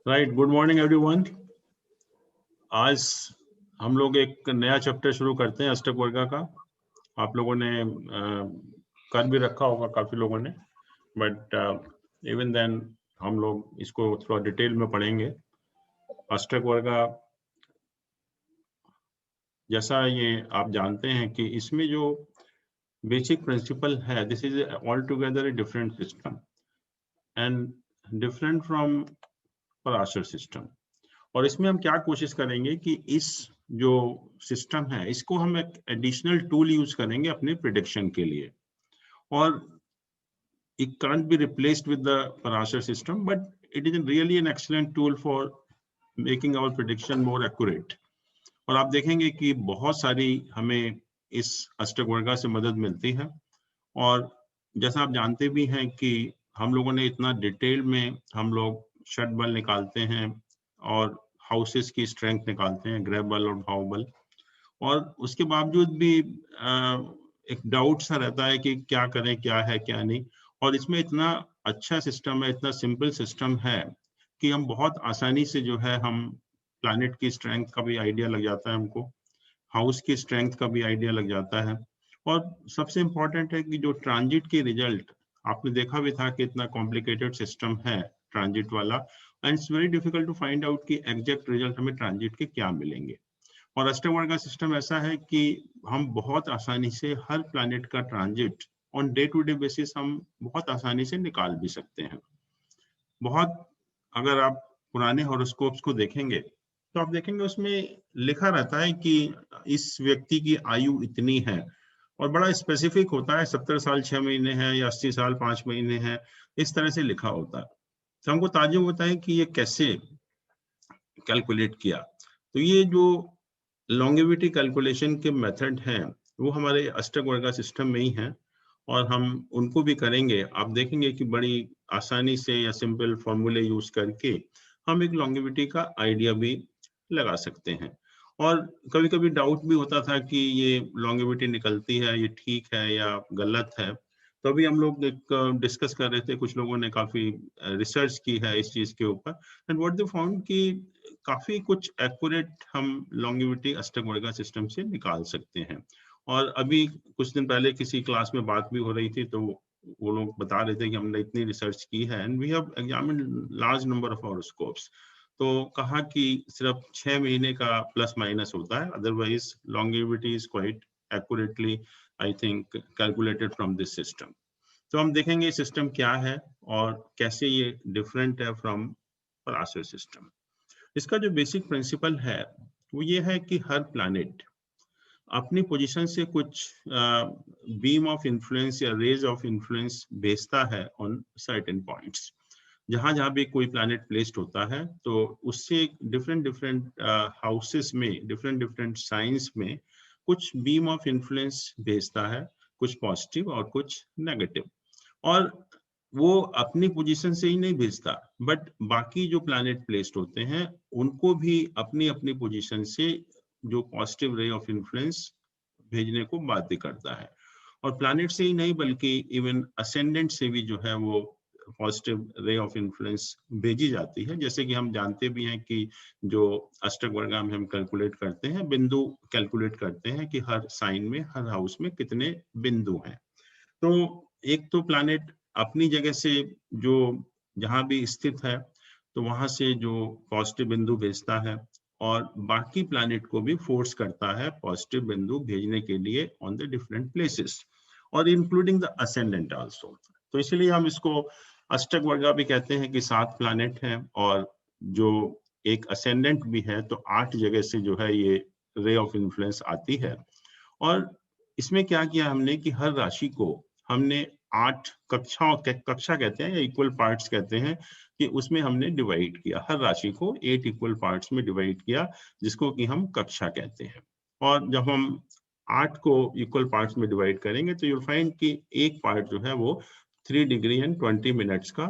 Right, good morning everyone. आज हम लोग एक नया चैप्टर शुरू करते हैं अष्टक वर्गा का। आप लोगों ने कर भी रखा होगा काफी लोगों ने, बट इवन देन हम लोग इसको थोड़ा डिटेल में पढ़ेंगे। अष्टक वर्गा जैसा ये आप जानते हैं कि इसमें जो बेसिक प्रिंसिपल है, this is all together a different system and different from Parashar system. और इसमें हम क्या कोशिश करेंगे कि इस जो सिस्टम है इसको हम एक एडिशनल टूल यूज करेंगे अपने प्रिडिक्शन के लिए। और it can't be replaced with the Parashar system, but it is really an excellent tool for making our prediction more accurate. और आप देखेंगे कि बहुत सारी हमें इस अष्टक वर्गा से मदद मिलती है। और जैसा आप जानते भी हैं कि हम लोगों ने इतना डिटेल में हम लोग षट बल निकालते हैं और हाउसेस की स्ट्रेंथ निकालते हैं, ग्रह बल और भाव बल। और उसके बावजूद भी एक डाउट सा रहता है कि क्या करें, क्या है क्या नहीं। और इसमें इतना अच्छा सिस्टम है, इतना सिंपल सिस्टम है कि हम बहुत आसानी से जो है हम प्लैनेट की स्ट्रेंथ का भी आइडिया लग जाता है हमको, हाउस की स्ट्रेंथ का भी आइडिया लग जाता है। और सबसे इम्पोर्टेंट है कि जो ट्रांजिट के रिजल्ट आपने देखा भी था कि इतना कॉम्प्लिकेटेड सिस्टम है ट्रांजिट वाला, and it's very difficult to find out कि एग्जैक्ट रिजल्ट हमें ट्रांजिट के क्या मिलेंगे। और अष्टक वर्ग का सिस्टम ऐसा है कि हम बहुत आसानी से हर प्लैनेट का transit on day to day basis हम बहुत आसानी से निकाल भी सकते हैं। बहुत अगर आप पुराने हॉरोस्कोप्स को देखेंगे तो आप देखेंगे उसमें लिखा रहता है कि इस व्यक्ति की आयु इतनी है, और बड़ा स्पेसिफिक होता है, 70 साल 6 महीने है या 80 साल 5 महीने है, इस तरह से लिखा होता है। तो हमको ताज्जुब होता है कि ये कैसे कैलकुलेट किया। तो ये जो लॉन्गेविटी कैलकुलेशन के मेथड हैं वो हमारे अष्टक वर्गा सिस्टम में ही हैं, और हम उनको भी करेंगे। आप देखेंगे कि बड़ी आसानी से या सिंपल फॉर्मूले यूज करके हम एक लॉन्गेविटी का आइडिया भी लगा सकते हैं। और कभी कभी डाउट भी होता था कि ये लॉन्गेविटी निकलती है, ये ठीक है या गलत है। तो अभी हम लोग डिस्कस कर रहे थे, कुछ लोगों ने काफी रिसर्च की है इस चीज के ऊपर, एंड व्हाट दे फाउंड कि काफी कुछ एक्यूरेट हम लॉन्गेविटी अष्टक वर्गा सिस्टम से निकाल सकते हैं। और अभी कुछ दिन पहले किसी क्लास में बात भी हो रही थी, तो वो लोग बता रहे थे कि हमने इतनी रिसर्च की है and we have examined large number of horoscopes. तो कहा कि सिर्फ 6 महीने का प्लस माइनस होता है, otherwise longevity is quite accurately I think calculated from this system. तो हम देखेंगे सिस्टम क्या है और कैसे ये डिफरेंट है फ्रॉम पराशर सिस्टम। इसका जो बेसिक प्रिंसिपल है वो ये है कि हर प्लैनेट अपनी पोजीशन से कुछ बीम ऑफ इन्फ्लुएंस या रेज ऑफ इन्फ्लुएंस भेजता है ऑन सर्टेन पॉइंट्स। जहां जहां भी कोई प्लैनेट प्लेस्ड होता है तो उससे डिफरेंट डिफरेंट हाउसेस में, डिफरेंट डिफरेंट साइंस में कुछ बीम ऑफ इन्फ्लुएंस भेजता है, कुछ पॉजिटिव और कुछ नेगेटिव। और वो अपनी पोजीशन से ही नहीं भेजता, बट बाकी जो प्लैनेट प्लेस्ड होते हैं उनको भी अपनी अपनी पोजीशन से जो पॉजिटिव रे ऑफ इन्फ्लुएंस भेजने को बाध्य करता है। और प्लैनेट से ही नहीं बल्कि इवन असेंडेंट से भी जो है वो पॉजिटिव रे ऑफ इन्फ्लुएंस भेजी जाती है। जैसे कि हम जानते भी हैं कि जो अष्टक वर्गा में हम कैलकुलेट करते हैं, बिंदु कैलकुलेट करते हैं कि हर साइन में, हर हाउस में कितने बिंदु हैं। तो एक तो प्लैनेट अपनी जगह से जो जहां भी स्थित है तो वहां से जो पॉजिटिव बिंदु भेजता है, और बाकी प्लैनेट को भी फोर्स करता है पॉजिटिव बिंदु भेजने के लिए ऑन द डिफरेंट प्लेसेस, और इंक्लूडिंग द असेंडेंट आल्सो। तो इसलिए हम इसको अष्टक वर्गा भी कहते हैं कि 7 प्लैनेट हैं, और जो एक असेंडेंट भी है, तो 8 जगह से जो है ये रे ऑफ इन्फ्लुएंस आती है। और इसमें क्या किया हमने कि हर राशि को हमने 8 कक्षा कहते हैं या इक्वल पार्ट्स कहते हैं, कि उसमें हमने डिवाइड किया, हर राशि को 8 इक्वल पार्ट्स में डिवाइड किया, जिसको कि हम कक्षा कहते हैं। और जब हम 8 को इक्वल पार्ट्स में डिवाइड करेंगे तो यूल फाइंड कि एक पार्ट जो है वो 3 डिग्री एंड 20 मिनट्स का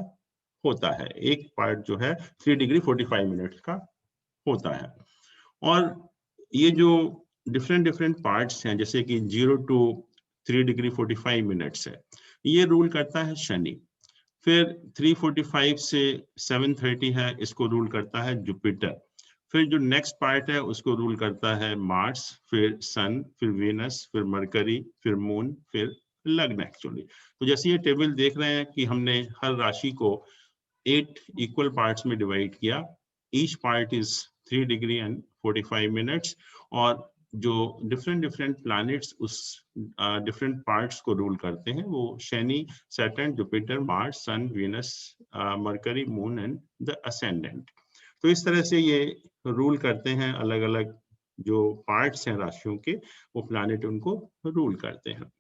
होता है, एक पार्ट जो है 3 डिग्री 45 मिनट्स का होता है। और ये जो डिफरेंट डिफरेंट पार्ट्स हैं, जैसे कि 0 to 3 डिग्री 45 मिनट्स है, ये रूल करता है शनि। फिर 345 से 730 है, इसको रूल करता है जुपिटर। फिर जो नेक्स्ट पार्ट है उसको रूल करता है मार्स, फिर सन, फिर वीनस, फिर मरकरी, फिर मून, फिर लग्न एक्चुअली। तो जैसे ये टेबल देख रहे हैं कि हमने हर राशि को 8 इक्वल पार्ट्स में डिवाइड किया। Each part is 3 degree and 45 minutes, और जो डिफरेंट डिफरेंट प्लैनेट्स उस डिफरेंट पार्ट्स को रूल करते हैं वो Shani, Saturn, Jupiter, Mars, sun, Venus, Mercury, moon and the ascendant. तो इस तरह से ये रूल करते हैं, अलग अलग जो पार्ट्स हैं राशियों के, वो प्लैनेट उनको रूल करते हैं।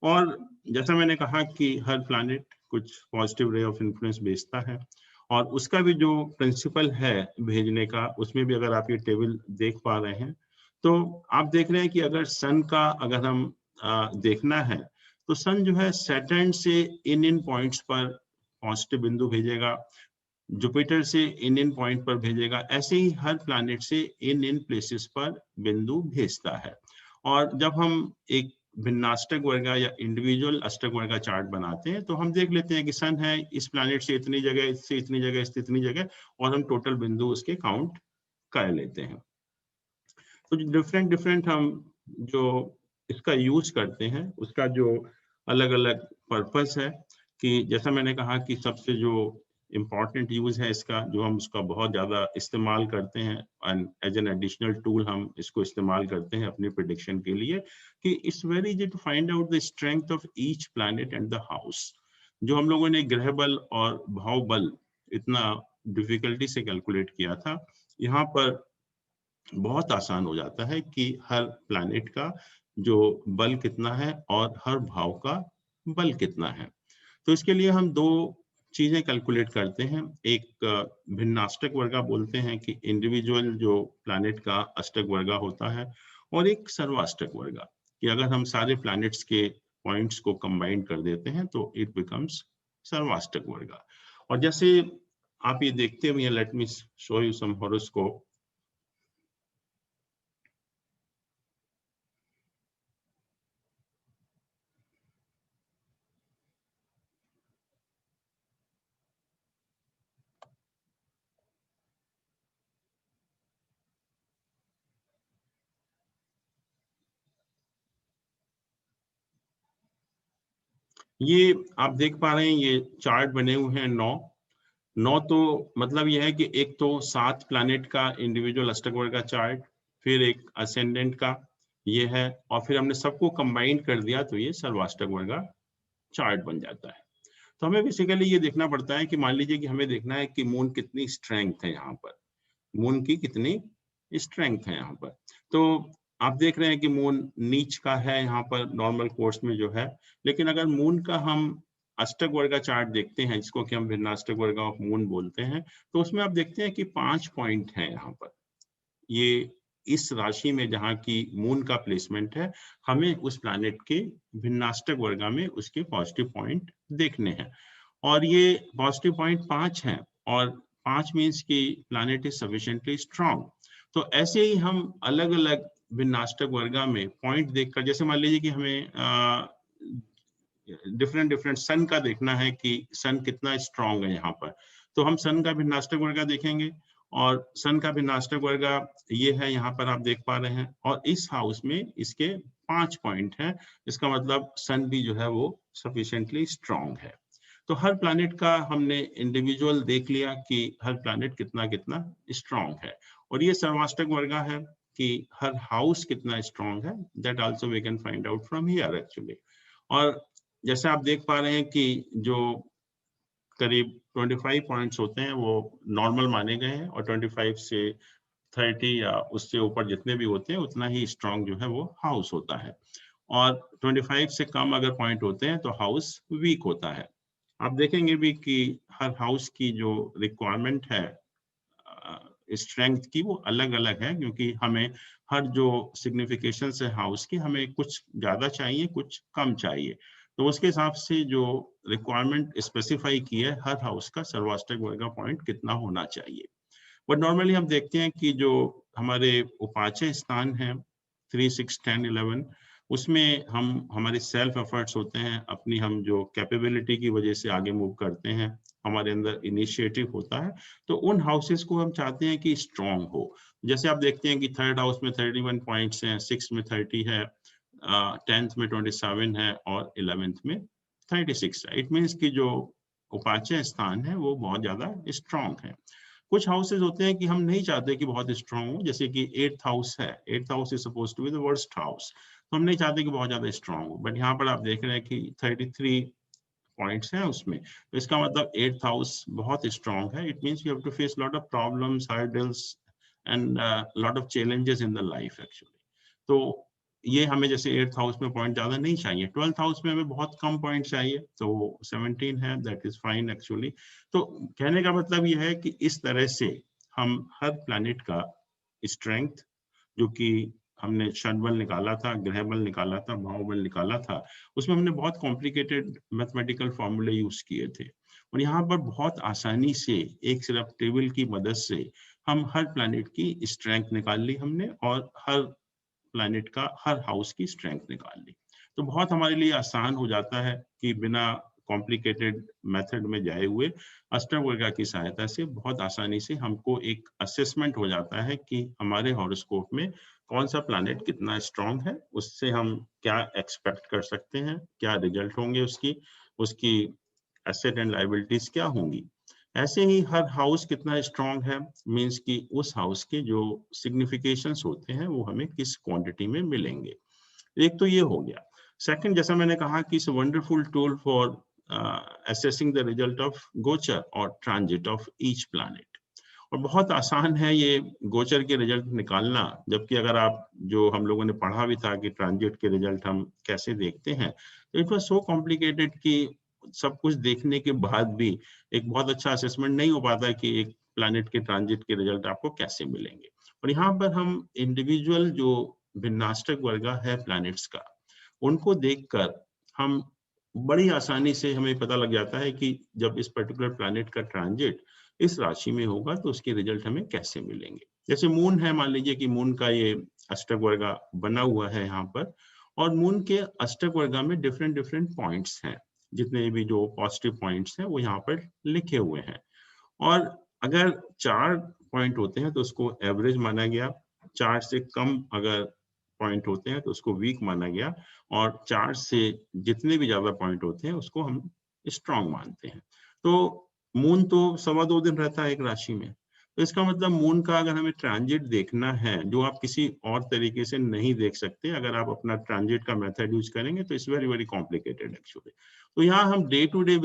और जैसा मैंने कहा कि हर प्लैनेट कुछ पॉजिटिव रे ऑफ इन्फ्लुएंस भेजता है, और उसका भी जो प्रिंसिपल है भेजने का, उसमें भी अगर आप ये टेबल देख पा रहे हैं, तो आप देख रहे हैं कि अगर सन का अगर हम देखना है, तो सन जो है सैटर्न से इन पॉइंट्स पर पॉजिटिव बिंदु भेजेगा, जुपिटर से इन पॉइंट पर भेजेगा, ऐसे ही हर प्लैनेट से इन प्लेसेस पर बिंदु भेजता है। और जब हम एक भिन्नाष्टक वर्ग या इंडिविजुअल अष्टक वर्ग चार्ट बनाते हैं, तो हम देख लेते हैं कि सन है इस प्लैनेट से इतनी जगह, इससे इतनी जगह, इससे इतनी जगह, और हम टोटल बिंदु उसके काउंट कर लेते हैं। तो डिफरेंट डिफरेंट हम जो इसका यूज करते हैं, उसका जो अलग अलग पर्पस है, कि जैसा मैंने कहा कि सबसे जो इम्पॉर्टेंट यूज है इसका, जो हम उसका बहुत ज़्यादा इस्तेमाल करते हैं and as an additional tool हम इसको इस्तेमाल करते हैं अपनी प्रेडिक्शन के लिए, कि it's very easy to find out the strength of each planet and the house. जो हम लोगों ने ग्रह बल और भाव बल इतना डिफिकल्टी से कैलकुलेट किया था, यहाँ पर बहुत आसान हो जाता है कि हर प्लैनेट का जो बल कितना है और हर भाव का बल कितना है। तो इसके लिए हम दो चीजें कैलकुलेट करते हैं। एक भिन्नाष्टक वर्गा बोलते हैं कि इंडिविजुअल जो प्लैनेट का अष्टक वर्गा होता है, और एक सर्वाष्टक वर्गा, कि अगर हम सारे प्लैनेट्स के पॉइंट्स को कंबाइन कर देते हैं तो इट बिकम्स सर्वाष्टक वर्गा। और जैसे आप ये देखते हुए, let me show you some horoscope. ये आप देख पा रहे हैं, ये चार्ट बने हुए हैं 9। तो मतलब ये है कि एक तो 7 प्लैनेट का इंडिविजुअल अष्टक वर्ग का चार्ट, फिर एक असेंडेंट का ये है, और फिर हमने सबको कंबाइन कर दिया तो ये सर्वाष्टक वर्ग का चार्ट बन जाता है। तो हमें बेसिकली ये देखना पड़ता है कि मान लीजिए कि हमें देखना है कि मून कितनी स्ट्रेंथ है, यहाँ पर मून की कितनी स्ट्रेंथ है यहाँ पर। तो आप देख रहे हैं कि मून नीच का है यहाँ पर नॉर्मल कोर्स में जो है, लेकिन अगर मून का हम अष्टक वर्ग चार्ट देखते हैं, जिसको कि हम भिन्नाष्टक वर्ग ऑफ मून बोलते हैं, तो उसमें आप देखते हैं कि 5 पॉइंट हैं यहाँ पर। ये इस राशि में जहाँ की मून का प्लेसमेंट है, हमें उस प्लैनेट के भिन्नाष्टक वर्ग में उसके पॉजिटिव पॉइंट देखने हैं, और ये पॉजिटिव पॉइंट 5 हैं, और 5 मीन्स कि प्लैनेट इज सफिशिएंटली स्ट्रांग। तो ऐसे ही हम अलग अलग भिन्नाष्टक वर्गा में पॉइंट देखकर, जैसे मान लीजिए कि हमें डिफरेंट डिफरेंट सन का देखना है कि सन कितना स्ट्रांग है यहाँ पर, तो हम सन का भिन्नाष्टक वर्गा देखेंगे, और सन का भिन्नाष्टक वर्गा ये है, यहाँ पर आप देख पा रहे हैं, और इस हाउस में इसके 5 पॉइंट हैं। इसका मतलब सन भी जो है वो सफिशिएंटली स्ट्रांग है। तो हर प्लैनेट का हमने इंडिविजुअल देख लिया कि हर प्लैनेट कितना कितना स्ट्रांग है, और ये सर्वाष्टक वर्गा है कि हर हाउस कितना स्ट्रांग है, that also we can find out from here actually. और जैसे आप देख पा रहे हैं कि जो करीब 25 पॉइंट्स होते हैं वो नॉर्मल माने गए हैं, और 25 से 30 या उससे ऊपर जितने भी होते हैं उतना ही स्ट्रांग जो है वो हाउस होता है, और 25 से कम अगर पॉइंट होते हैं तो हाउस वीक होता है। आप देखेंगे भी कि हर हाउस की जो रिक्वायरमेंट है स्ट्रेंथ की, वो अलग अलग है, क्योंकि हमें हर जो सिग्निफिकेशन है हाउस की, हमें कुछ ज्यादा चाहिए, कुछ कम चाहिए। तो उसके हिसाब से जो रिक्वायरमेंट स्पेसिफाई की है, हर हाउस का सर्वाष्टक वर्ग पॉइंट कितना होना चाहिए। बट नॉर्मली हम देखते हैं कि जो हमारे उपाचय स्थान है 3, 6, 10, 11, उसमें हम हमारे सेल्फ एफर्ट्स होते हैं, अपनी हम जो कैपेबिलिटी की वजह से आगे मूव करते हैं, हमारे अंदर इनिशिएटिव होता है, तो उन हाउसेस को हम चाहते हैं कि स्ट्रांग हो। जैसे आप देखते हैं कि थर्ड हाउस में 31 पॉइंट्स हैं, 6 में 30 है, 10th में 27 है और 11th में 36 है। इट मीन्स कि जो उपाच्य स्थान है वो बहुत ज्यादा स्ट्रांग है। कुछ हाउसेस होते हैं कि हम नहीं चाहते कि बहुत स्ट्रांग हो, जैसे कि 8th हाउस है, 8th house is supposed to be the worst house, तो हम नहीं चाहते कि बहुत ज्यादा स्ट्रांग हो, बट यहाँ पर आप देख रहे हैं कि 33 पॉइंट्स हैं उसमें, तो इसका मतलब 8th हाउस बहुत स्ट्रांग है। It means you have to face lot of problems, hurdles and lot of challenges in the life actually. तो ये हमें जैसे 8th हाउस में पॉइंट ज्यादा नहीं चाहिए, 12th हाउस में हमें बहुत कम पॉइंट चाहिए, तो 17 है, दैट इज फाइन एक्चुअली। तो कहने का मतलब यह है कि इस तरह से हम हर प्लैनेट का स्ट्रेंथ, जो कि हमने षडबल निकाला था, ग्रह बल निकाला था, भावबल निकाला था, उसमें हमने बहुत कॉम्प्लिकेटेड मैथमेटिकल फॉर्मूले यूज किए थे, और यहाँ पर बहुत आसानी से एक सिर्फ टेबल की मदद से हम हर प्लैनेट की स्ट्रेंथ निकाल ली हमने, और हर प्लैनेट का हर हाउस की स्ट्रेंथ निकाल ली। तो बहुत हमारे लिए आसान हो जाता है कि बिना कॉम्प्लिकेटेड मेथड में जाए हुए अष्टवर्गा की सहायता से बहुत आसानी से हमको एक असेसमेंट हो जाता है कि हमारे हॉरोस्कोप में कौन सा प्लैनेट कितना स्ट्रांग है, उससे हम क्या एक्सपेक्ट कर सकते हैं, क्या रिजल्ट होंगे उसकी, उसकी एसेट एंड लायबिलिटीज क्या होंगी। ऐसे ही हर हाउस कितना स्ट्रांग है मींस कि उस हाउस के जो सिग्निफिकेशंस होते हैं वो हमें किस क्वांटिटी में मिलेंगे। एक तो ये हो गया। सेकंड, जैसा मैंने कहा कि it's wonderful tool for assessing the result of गोचर और ट्रांजिट ऑफ ईच प्लैनेट, और बहुत आसान है ये गोचर के रिजल्ट निकालना, जबकि अगर आप जो हम लोगों ने पढ़ा भी था कि ट्रांजिट के रिजल्ट हम कैसे देखते हैं, तो इट वाज सो कॉम्प्लिकेटेड कि सब कुछ देखने के बाद भी एक बहुत अच्छा असेसमेंट नहीं हो पाता कि एक प्लैनेट के ट्रांजिट के रिजल्ट आपको कैसे मिलेंगे। और यहाँ पर हम इंडिविजुअल जो भिन्नाष्टक वर्ग है प्लैनेट्स का, उनको देखकर हम बड़ी आसानी से हमें पता लग जाता है कि जब इस पर्टिकुलर प्लैनेट का ट्रांजिट इस राशि में होगा तो उसके रिजल्ट हमें कैसे मिलेंगे। जैसे मून है, मान लीजिए कि मून का ये अष्टक वर्गा बना हुआ है यहाँ पर, और मून के अष्टक वर्गा में डिफरेंट डिफरेंट पॉइंट्स हैं, जितने भी जो पॉजिटिव पॉइंट्स हैं वो यहाँ पर लिखे हुए हैं। और अगर 4 पॉइंट होते हैं तो उसको एवरेज माना गया, 4 से कम अगर पॉइंट होते हैं तो उसको वीक माना गया, और 4 से जितने भी ज्यादा पॉइंट होते हैं उसको हम स्ट्रांग मानते हैं। तो मून तो 2.25 दिन रहता है एक राशि में, तो इसका मतलब मून का अगर हमें ट्रांजिट देखना है जो आप किसी और तरीके से नहीं देख सकते, अगर आप अपना ट्रांजिट का मेथड यूज करेंगे तो it's very very complicated actually. तो यहाँ हम डे टू डे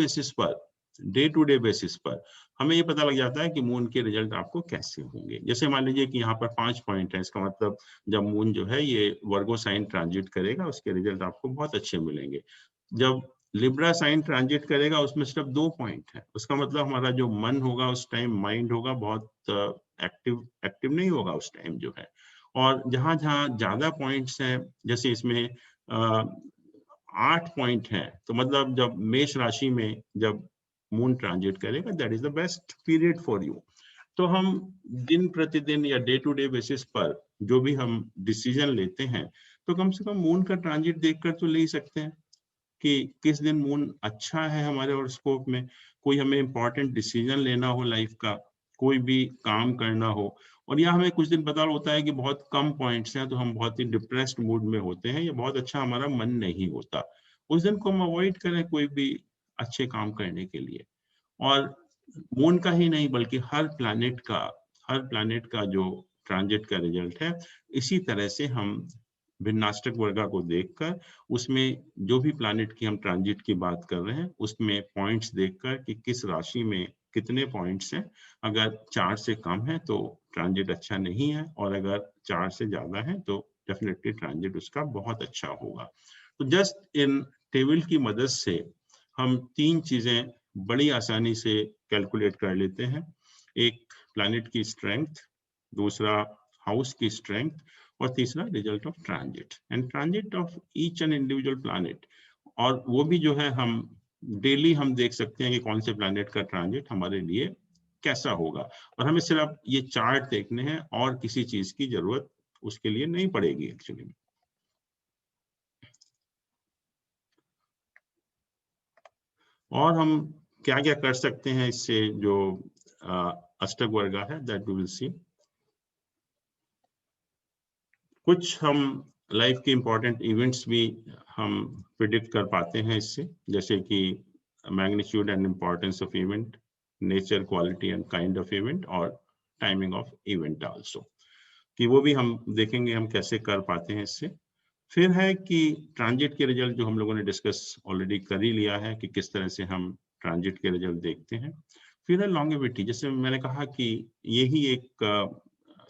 बेसिस पर हमें ये पता लग जाता है कि मून के रिजल्ट आपको कैसे होंगे। जैसे मान लीजिए कि यहाँ पर 5 पॉइंट है, इसका मतलब जब मून जो है ये वर्गो साइन ट्रांजिट करेगा उसके रिजल्ट आपको बहुत अच्छे मिलेंगे। जब लिब्रा साइन ट्रांजिट करेगा उसमें सिर्फ 2 पॉइंट है, उसका मतलब हमारा जो मन होगा उस टाइम, माइंड होगा बहुत एक्टिव एक्टिव नहीं होगा उस टाइम जो है। और जहां जहां ज्यादा पॉइंट्स हैं, जैसे इसमें 8 पॉइंट है, तो मतलब जब मेष राशि में जब मून ट्रांजिट करेगा that is the best period for you. तो हम दिन प्रतिदिन या डे टू डे बेसिस पर जो भी हम डिसीजन लेते हैं, तो कम से कम मून का ट्रांजिट देखकर तो ले ही सकते हैं कि किस दिन मून अच्छा है हमारे हॉरोस्कोप में। कोई हमें इंपॉर्टेंट डिसीजन लेना हो लाइफ का, कोई भी काम करना हो, और या हमें कुछ दिन पता होता है कि बहुत कम पॉइंट्स हैं तो हम बहुत ही डिप्रेस्ड मूड में होते हैं या बहुत अच्छा हमारा मन नहीं होता, उस दिन को हम अवॉइड करें कोई भी अच्छे काम करने के लिए। और मून का ही नहीं बल्कि हर प्लैनेट का जो ट्रांजिट का रिजल्ट है, इसी तरह से हम भिन्नाष्टक वर्गा को देखकर उसमें जो भी प्लैनेट की हम ट्रांजिट की बात कर रहे हैं उसमें पॉइंट्स देखकर कि किस राशि में कितने पॉइंट्स हैं, अगर 4 से कम है तो ट्रांजिट अच्छा नहीं है, और अगर 4 से ज्यादा है तो डेफिनेटली ट्रांजिट उसका बहुत अच्छा होगा। तो जस्ट इन टेबल की मदद से हम 3 चीजें बड़ी आसानी से कैलकुलेट कर लेते हैं। एक प्लैनेट की स्ट्रेंथ, दूसरा हाउस की स्ट्रेंथ, और तीसरा result of transit and transit of each and individual planet. और वो भी जो है हम डेली हम देख सकते हैं कि कौन से प्लैनेट का ट्रांजिट हमारे लिए कैसा होगा, और हमें सिर्फ ये चार्ट देखने हैं और किसी चीज की जरूरत उसके लिए नहीं पड़ेगी एक्चुअली। और हम क्या क्या कर सकते हैं इससे जो अष्टक वर्गा है, दैट वी विल सी। कुछ हम लाइफ के इंपॉर्टेंट इवेंट्स भी हम प्रिडिक्ट कर पाते हैं इससे, जैसे कि magnitude and importance of event, nature, quality and kind of event, और टाइमिंग ऑफ इवेंट आल्सो, कि वो भी हम देखेंगे हम कैसे कर पाते हैं इससे। फिर है कि ट्रांजिट के रिजल्ट, जो हम लोगों ने डिस्कस ऑलरेडी कर ही लिया है कि किस तरह से हम ट्रांजिट के रिजल्ट देखते हैं। फिर है लॉन्गेविटी, जैसे मैंने कहा कि यही एक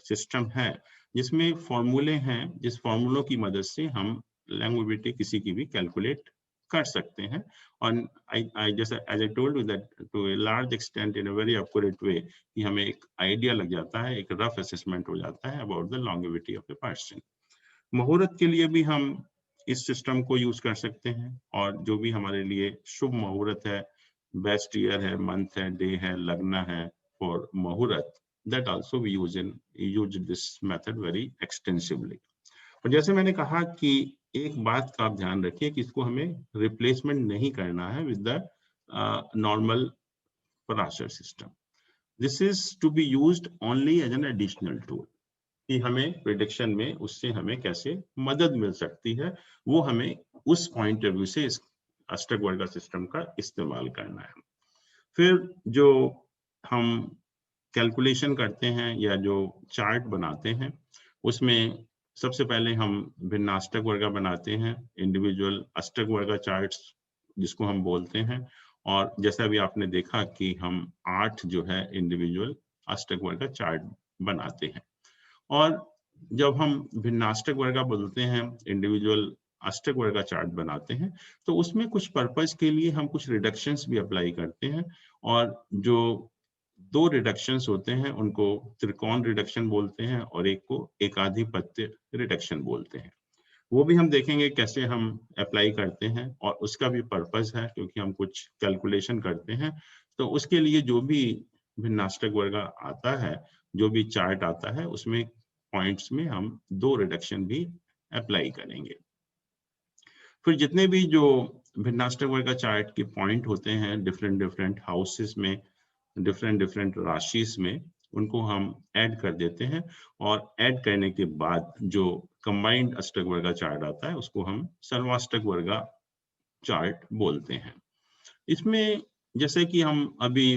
सिस्टम है जिसमें फॉर्मूले हैं, जिस फॉर्मूलों की मदद से हम लॉन्गेविटी किसी की भी कैलकुलेट कर सकते हैं। और आई जैसे as I told you that to a large extent in a very accurate way, कि हमें एक आइडिया लग जाता है, एक रफ असेसमेंट हो जाता है about the longevity of a person. मुहूर्त के लिए भी हम इस सिस्टम को यूज कर सकते हैं, और जो भी हमारे लिए शुभ मुहूर्त है, बेस्ट ईयर है, मंथ है, डे है, लग्न है for muhurat, that also we use this method very extensively. और जैसे मैंने कहा कि एक बात का आप ध्यान रखिए कि इसको हमें रिप्लेसमेंट नहीं करना है with the normal Parashara system. This is to be used only as an additional tool, कि हमें प्रिडिक्शन में उससे हमें कैसे मदद मिल सकती है, वो हमें उस पॉइंट ऑफ व्यू से इस अष्टक वर्गा सिस्टम का इस्तेमाल करना है। फिर जो हम कैलकुलेशन करते हैं या जो चार्ट बनाते हैं, उसमें सबसे पहले हम भिन्नाष्टक वर्गा बनाते हैं, इंडिविजुअल अष्टक वर्गा चार्ट्स जिसको हम बोलते हैं। और जैसा भी आपने देखा कि हम 8 जो है इंडिविजुअल अष्टक वर्गा चार्ट बनाते हैं। और जब हम भिन्नाष्टक वर्गा बोलते हैं, इंडिविजुअल अष्टक वर्गा चार्ट बनाते हैं, तो उसमें कुछ पर्पस के लिए हम कुछ रिडक्शंस भी अप्लाई करते हैं। और जो 2 रिडक्शंस होते हैं उनको त्रिकोण रिडक्शन बोलते हैं, और एक को एकाधिपत्य रिडक्शन बोलते हैं। वो भी हम देखेंगे कैसे हम अप्लाई करते हैं, और उसका भी पर्पस है, क्योंकि हम कुछ कैलकुलेशन करते हैं। तो उसके लिए जो भी भिन्नाष्टक वर्गा आता है, जो भी चार्ट आता है, उसमें पॉइंट्स में हम 2 रिडक्शन भी अप्लाई करेंगे। फिर जितने भी जो भिन्नाष्टक वर्गा चार्ट के पॉइंट होते हैं डिफरेंट डिफरेंट हाउसेस में, डिफरेंट डिफरेंट राशिस में, उनको हम ऐड कर देते हैं। और ऐड करने के बाद जो कंबाइंड अष्टक वर्गा चार्ट आता है, उसको हम सर्वाष्टक वर्गा चार्ट बोलते हैं। इसमें जैसे कि हम अभी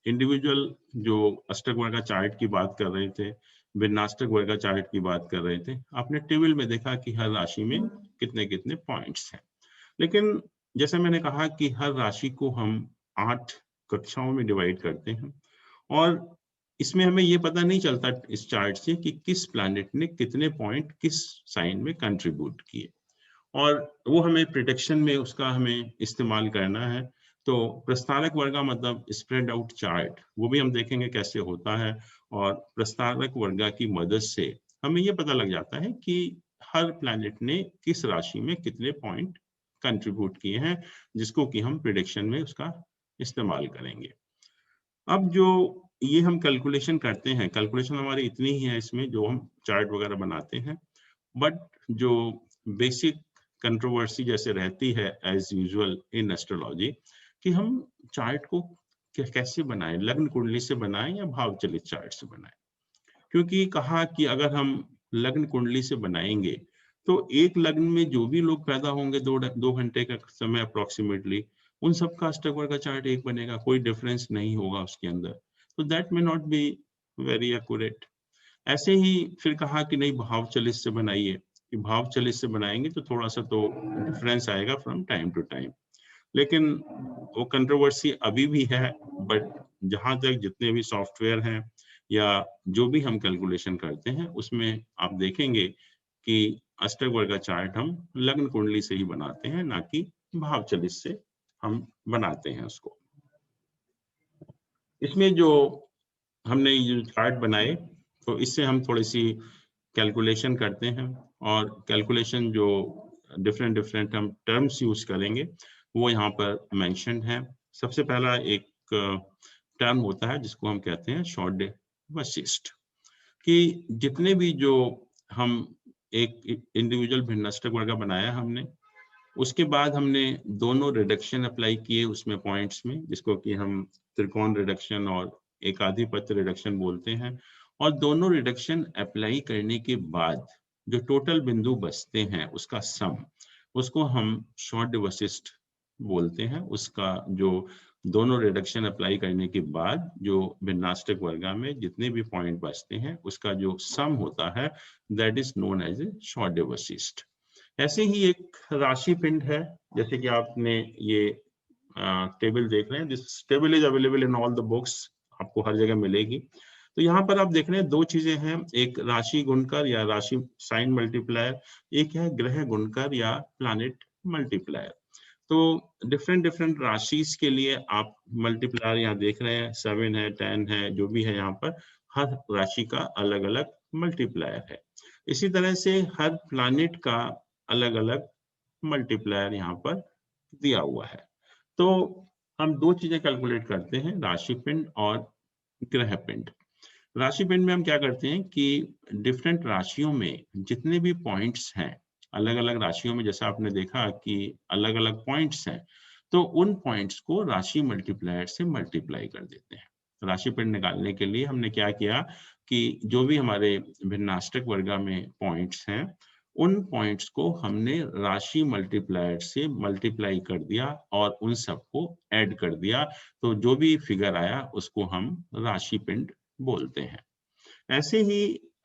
इंडिविजुअल जो अष्टक वर्गा चार्ट की बात कर रहे थे, भिन्नाष्टक वर्गा चार्ट की बात कर रहे थे, आपने टेबल में देखा कि हर राशि में कितने कितने पॉइंट्स हैं। लेकिन जैसे मैंने कहा कि हर राशि को हम 8 कक्षाओं में डिवाइड करते हैं, और इसमें हमें ये पता नहीं चलता इस चार्ट से कि किस प्लैनेट ने कितने पॉइंट किस साइन में कंट्रीब्यूट किए, और वो हमें प्रिडिक्शन में उसका हमें इस्तेमाल करना है। तो प्रस्तारक वर्गा मतलब स्प्रेड आउट चार्ट, वो भी हम देखेंगे कैसे होता है। और प्रस्तारक वर्गा की मदद से हमें ये पता लग जाता है कि हर प्लैनेट ने किस राशि में कितने पॉइंट कंट्रीब्यूट किए हैं, जिसको कि हम प्रिडिक्शन में उसका इस्तेमाल करेंगे। अब जो ये हम कैलकुलेशन करते हैं, कैलकुलेशन हमारी इतनी ही है इसमें जो हम चार्ट वगैरह बनाते हैं, बट जो बेसिक कंट्रोवर्सी जैसे रहती है एज यूजुअल इन एस्ट्रोलॉजी, कि हम चार्ट को कैसे बनाएं, लग्न कुंडली से बनाएं या भाव चलित चार्ट से बनाएं। क्योंकि कहा कि अगर हम लग्न कुंडली से बनाएंगे, तो एक लग्न में जो भी लोग पैदा होंगे 2 घंटे का समय अप्रोक्सीमेटली, उन सबका अष्टक वर्गा चार्ट एक बनेगा, कोई डिफरेंस नहीं होगा उसके अंदर। तो that may not be very accurate. ऐसे ही फिर कहा कि नहीं, भाव चलित से बनाइए, कि भाव चलित से बनाएंगे तो थोड़ा सा तो डिफरेंस आएगा फ्रॉम टाइम टू टाइम। लेकिन वो कंट्रोवर्सी अभी भी है, बट जहां तक जितने भी सॉफ्टवेयर हैं या जो भी हम कैलकुलेशन करते हैं, उसमें आप देखेंगे कि अष्टक वर्गा चार्ट हम लग्न कुंडली से ही बनाते हैं, ना कि भाव चलित से हम बनाते हैं उसको। इसमें जो हमने ये चार्ट बनाए, तो इससे हम थोड़ी सी कैलकुलेशन करते हैं, और कैलकुलेशन जो डिफरेंट डिफरेंट हम टर्म्स यूज करेंगे वो यहाँ पर मेंशन्ड है। सबसे पहला एक टर्म होता है जिसको हम कहते हैं शॉर्ट वशिष्ठ, कि जितने भी जो हम एक इंडिविजुअल भिन्नाष्टक वर्गा बनाया हमने, उसके बाद हमने दोनों रिडक्शन अप्लाई किए उसमें पॉइंट्स में, जिसको कि हम त्रिकोण रिडक्शन और एकाधिपत्य रिडक्शन बोलते हैं। और दोनों रिडक्शन अप्लाई करने के बाद जो टोटल बिंदु बचते हैं उसका सम, उसको हम शॉर्ट-डिवसिस्ट बोलते हैं। उसका जो दोनों रिडक्शन अप्लाई करने के बाद जो भिन्नाष्टक वर्गा में जितने भी पॉइंट बचते हैं उसका जो सम होता है, that is known as a शॉर्ट-डिवसिस्ट। ऐसे ही एक राशि पिंड है, जैसे कि आपने ये टेबल देख रहे हैं, this table is available in all the books, आपको हर जगह मिलेगी। तो यहाँ पर आप देख रहे हैं दो चीजें हैं, एक राशि गुणकर या राशि साइन मल्टीप्लायर, एक है ग्रह गुणकर या प्लैनेट मल्टीप्लायर। तो डिफरेंट डिफरेंट राशिस के लिए आप मल्टीप्लायर यहाँ देख रहे हैं, 7 है, 10 है, जो भी है यहाँ पर हर राशि का अलग अलग मल्टीप्लायर है। इसी तरह से हर प्लैनेट का अलग अलग मल्टीप्लायर यहाँ पर दिया हुआ है। तो हम दो चीजें कैलकुलेट करते हैं, राशि पिंड और ग्रह पिंड। राशि पिंड में हम क्या करते हैं कि डिफरेंट राशियों में जितने भी पॉइंट्स हैं, अलग अलग राशियों में जैसा आपने देखा कि अलग अलग पॉइंट्स हैं, तो उन पॉइंट्स को राशि मल्टीप्लायर से मल्टीप्लाई कर देते हैं। राशि पिंड निकालने के लिए हमने क्या किया कि जो भी हमारे भिन्नाष्टक वर्गा में पॉइंट्स हैं, उन पॉइंट्स को हमने राशि मल्टीप्लायर से मल्टीप्लाई कर दिया और उन सबको ऐड कर दिया, तो जो भी फिगर आया उसको हम राशि पिंड बोलते हैं। ऐसे ही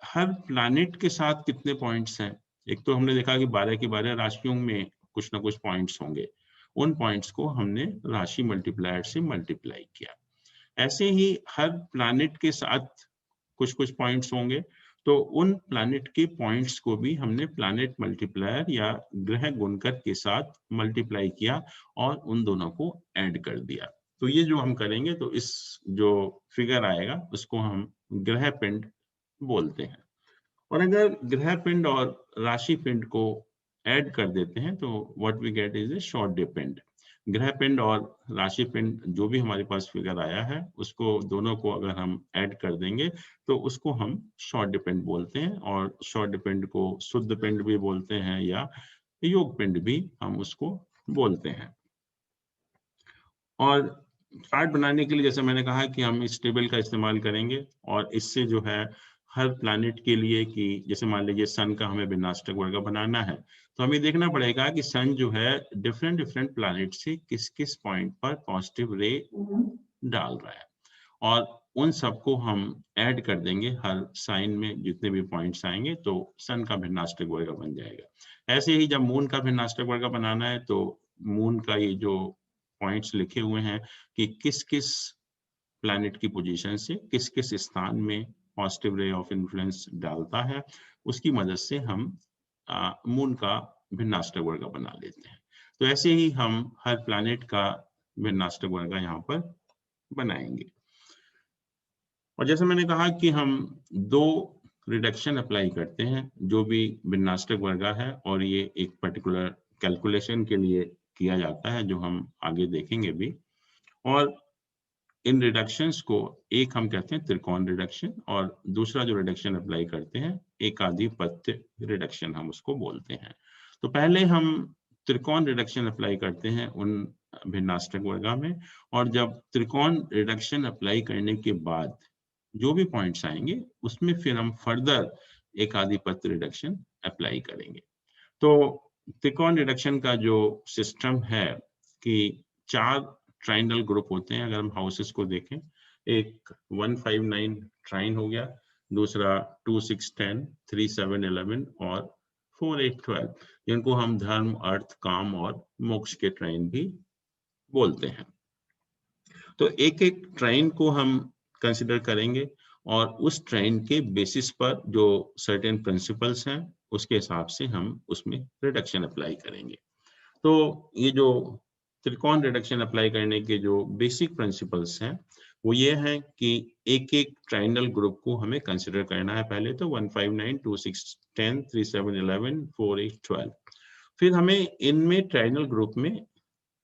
हर प्लैनेट के साथ कितने पॉइंट्स हैं, एक तो हमने देखा कि 12 की 12 राशियों में कुछ ना कुछ पॉइंट्स होंगे, उन पॉइंट्स को हमने राशि मल्टीप्लायर से मल्टीप्लाई किया। ऐसे ही हर प्लैनेट के साथ कुछ कुछ पॉइंट्स होंगे, तो उन प्लैनेट के पॉइंट्स को भी हमने प्लैनेट मल्टीप्लायर या ग्रह गुणकर के साथ मल्टीप्लाई किया और उन दोनों को ऐड कर दिया। तो ये जो हम करेंगे तो इस जो फिगर आएगा उसको हम ग्रह पिंड बोलते हैं। और अगर ग्रह पिंड और राशि पिंड को ऐड कर देते हैं तो what we get is a short depend. ग्रह पिंड और राशि पिंड जो भी हमारे पास फिगर आया है उसको दोनों को अगर हम ऐड कर देंगे तो उसको हम शॉर्ट डिपेंड बोलते हैं। और शॉर्ट डिपेंड को शुद्ध पिंड भी बोलते हैं या योग पिंड भी हम उसको बोलते हैं। और चार्ट बनाने के लिए जैसे मैंने कहा कि हम इस टेबल का इस्तेमाल करेंगे और इससे जो है हर प्लैनेट के लिए कि जैसे मान लीजिए सन का हमें भिन्नाष्टक वर्ग बनाना है, तो हमें देखना पड़ेगा कि सन जो है डिफरेंट डिफरेंट प्लैनेट से किस किस पॉइंट पर पॉजिटिव रे डाल रहा है, और उन सबको हम ऐड कर देंगे हर साइन में जितने भी पॉइंट्स आएंगे तो सन का भिन्नाष्टक वर्ग बन जाएगा। ऐसे ही जब मून का भिन्नाष्टक वर्ग बनाना है तो मून का ये जो पॉइंट्स लिखे हुए हैं कि किस किस प्लैनेट की पोजीशन से किस किस स्थान में पॉजिटिव रे ऑफ इन्फ्लुएंस डालता है, उसकी मदद से हम मून का भिन्नाष्टक वर्ग बना लेते हैं। तो ऐसे ही हम हर प्लैनेट का भिन्नाष्टक वर्ग यहाँ पर बनाएंगे। और जैसे मैंने कहा कि हम दो रिडक्शन अप्लाई करते हैं जो भी भिन्नाष्टक वर्ग है, और ये एक पर्टिकुलर कैलकुलेशन के लिए किया जाता है जो हम आगे देखेंगे भी। और इन रिडक्शंस को एक हम कहते हैं त्रिकोण रिडक्शन और दूसरा जो रिडक्शन अप्लाई करते हैं एकाधिपत्य रिडक्शन हम उसको बोलते हैं। तो पहले हम त्रिकोण रिडक्शन अप्लाई करते हैं उन भिन्नाष्टक वर्गा में, और जब त्रिकोण रिडक्शन अप्लाई करने के बाद जो भी पॉइंट्स आएंगे उसमें फिर हम फर्दर एकाधिपत्य रिडक्शन अप्लाई करेंगे। तो त्रिकोण रिडक्शन का जो सिस्टम है कि 4 ट्राइनल ग्रुप होते हैं। अगर हम हाउसेस को देखें, एक 159 ट्राइन हो गया, दूसरा 2610, 3711 और 4812, जिनको हम धर्म, अर्थ, काम और मोक्ष के ट्राइन भी बोलते हैं। तो एक एक ट्राइन को हम कंसिडर करेंगे और उस ट्राइन के बेसिस पर जो सर्टेन प्रिंसिपल्स हैं उसके हिसाब से हम उसमें रिडक्शन अप्लाई करेंगे। तो ये जो त्रिकोण रिडक्शन अप्लाई करने के जो बेसिक प्रिंसिपल्स हैं वो ये हैं कि एक एक ट्राइनल ग्रुप को हमें कंसिडर करना है। पहले तो 159, 2610, 3711, 4812। फिर हमें इनमें ट्राइनल ग्रुप में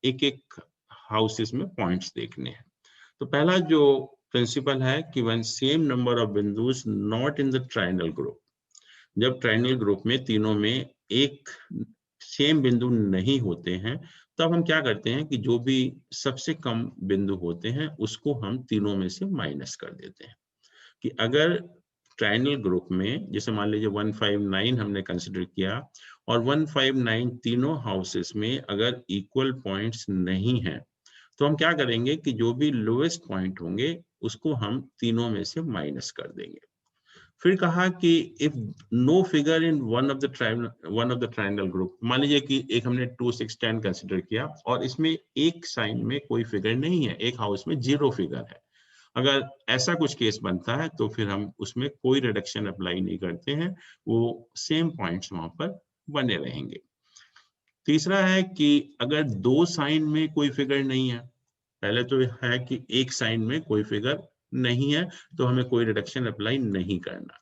एक एक हाउसेस में पॉइंट्स देखने हैं। तो पहला जो प्रिंसिपल है कि व्हेन सेम नंबर ऑफ बिंदुस not in the trinal group, जब ट्राइनल ग्रुप में तीनों में एक सेम बिंदु नहीं होते हैं, तब हम क्या करते हैं कि जो भी सबसे कम बिंदु होते हैं उसको हम तीनों में से माइनस कर देते हैं। कि अगर ट्रायंगल ग्रुप में जैसे मान लीजिए 159 हमने कंसिडर किया और 159 तीनों हाउसेस में अगर इक्वल पॉइंट्स नहीं हैं, तो हम क्या करेंगे कि जो भी लोएस्ट पॉइंट होंगे उसको हम तीनों में से माइनस कर देंगे। फिर कहा कि if no figure in one of the triangle group, मान लीजिए कि एक हमने 2 6 10 कंसिडर किया और इसमें एक साइन में कोई फिगर नहीं है, एक हाउस में 0 फिगर है। अगर ऐसा कुछ केस बनता है तो फिर हम उसमें कोई रिडक्शन अप्लाई नहीं करते हैं, वो सेम पॉइंट्स वहां पर बने रहेंगे। तीसरा है कि अगर दो साइन में कोई फिगर नहीं है, पहले तो है कि एक साइन में कोई फिगर नहीं है तो हमें कोई रिडक्शन अप्लाई नहीं करना,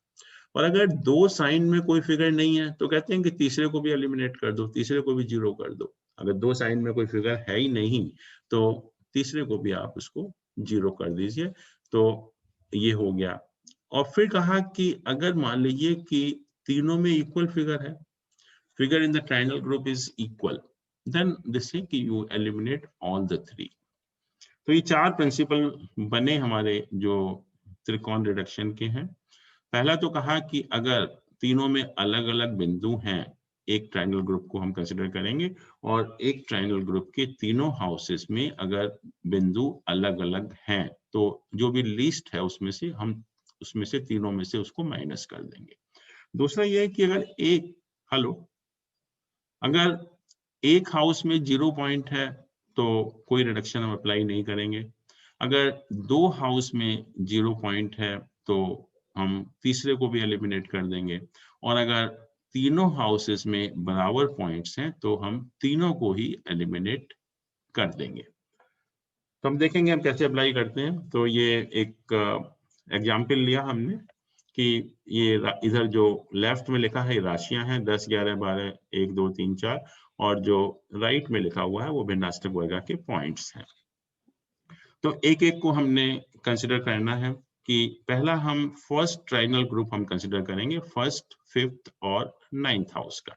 और अगर दो साइन में कोई फिगर नहीं है तो कहते हैं कि तीसरे को भी एलिमिनेट कर दो, तीसरे को भी 0 कर दो। अगर दो साइन में कोई फिगर है ही नहीं तो तीसरे को भी आप उसको 0 कर दीजिए। तो ये हो गया। और फिर कहा कि अगर मान लीजिए कि तीनों में इक्वल फिगर है, figure in the triangle group is equal, then they say कि you eliminate all the three। तो ये चार प्रिंसिपल बने हमारे जो त्रिकोण रिडक्शन के हैं। पहला तो कहा कि अगर तीनों में अलग अलग बिंदु हैं, एक ट्रायंगल ग्रुप को हम कंसिडर करेंगे, और एक ट्रायंगल ग्रुप के तीनों हाउसेस में अगर बिंदु अलग अलग हैं तो जो भी लीस्ट है उसमें से तीनों में से उसको माइनस कर देंगे। दूसरा ये है कि अगर एक हाउस में 0 पॉइंट है तो कोई रिडक्शन हम अप्लाई नहीं करेंगे। अगर दो हाउस में 0 पॉइंट है तो हम तीसरे को भी एलिमिनेट कर देंगे, और अगर तीनों हाउसेस में बराबर पॉइंट्स हैं तो हम तीनों को ही एलिमिनेट कर देंगे। तो हम देखेंगे हम कैसे अप्लाई करते हैं। तो ये एक एग्जाम्पल लिया हमने कि ये इधर जो लेफ्ट में लिखा है राशियां हैं 10 11 12 1 2 3 4, और जो राइट में लिखा हुआ है वो भिन्नाष्टक वर्गा के पॉइंट्स हैं। तो एक एक को हमने कंसिडर करना है कि पहला हम फर्स्ट ट्रायंगल ग्रुप हम कंसिडर करेंगे, फर्स्ट फिफ्थ और नाइन्थ हाउस का।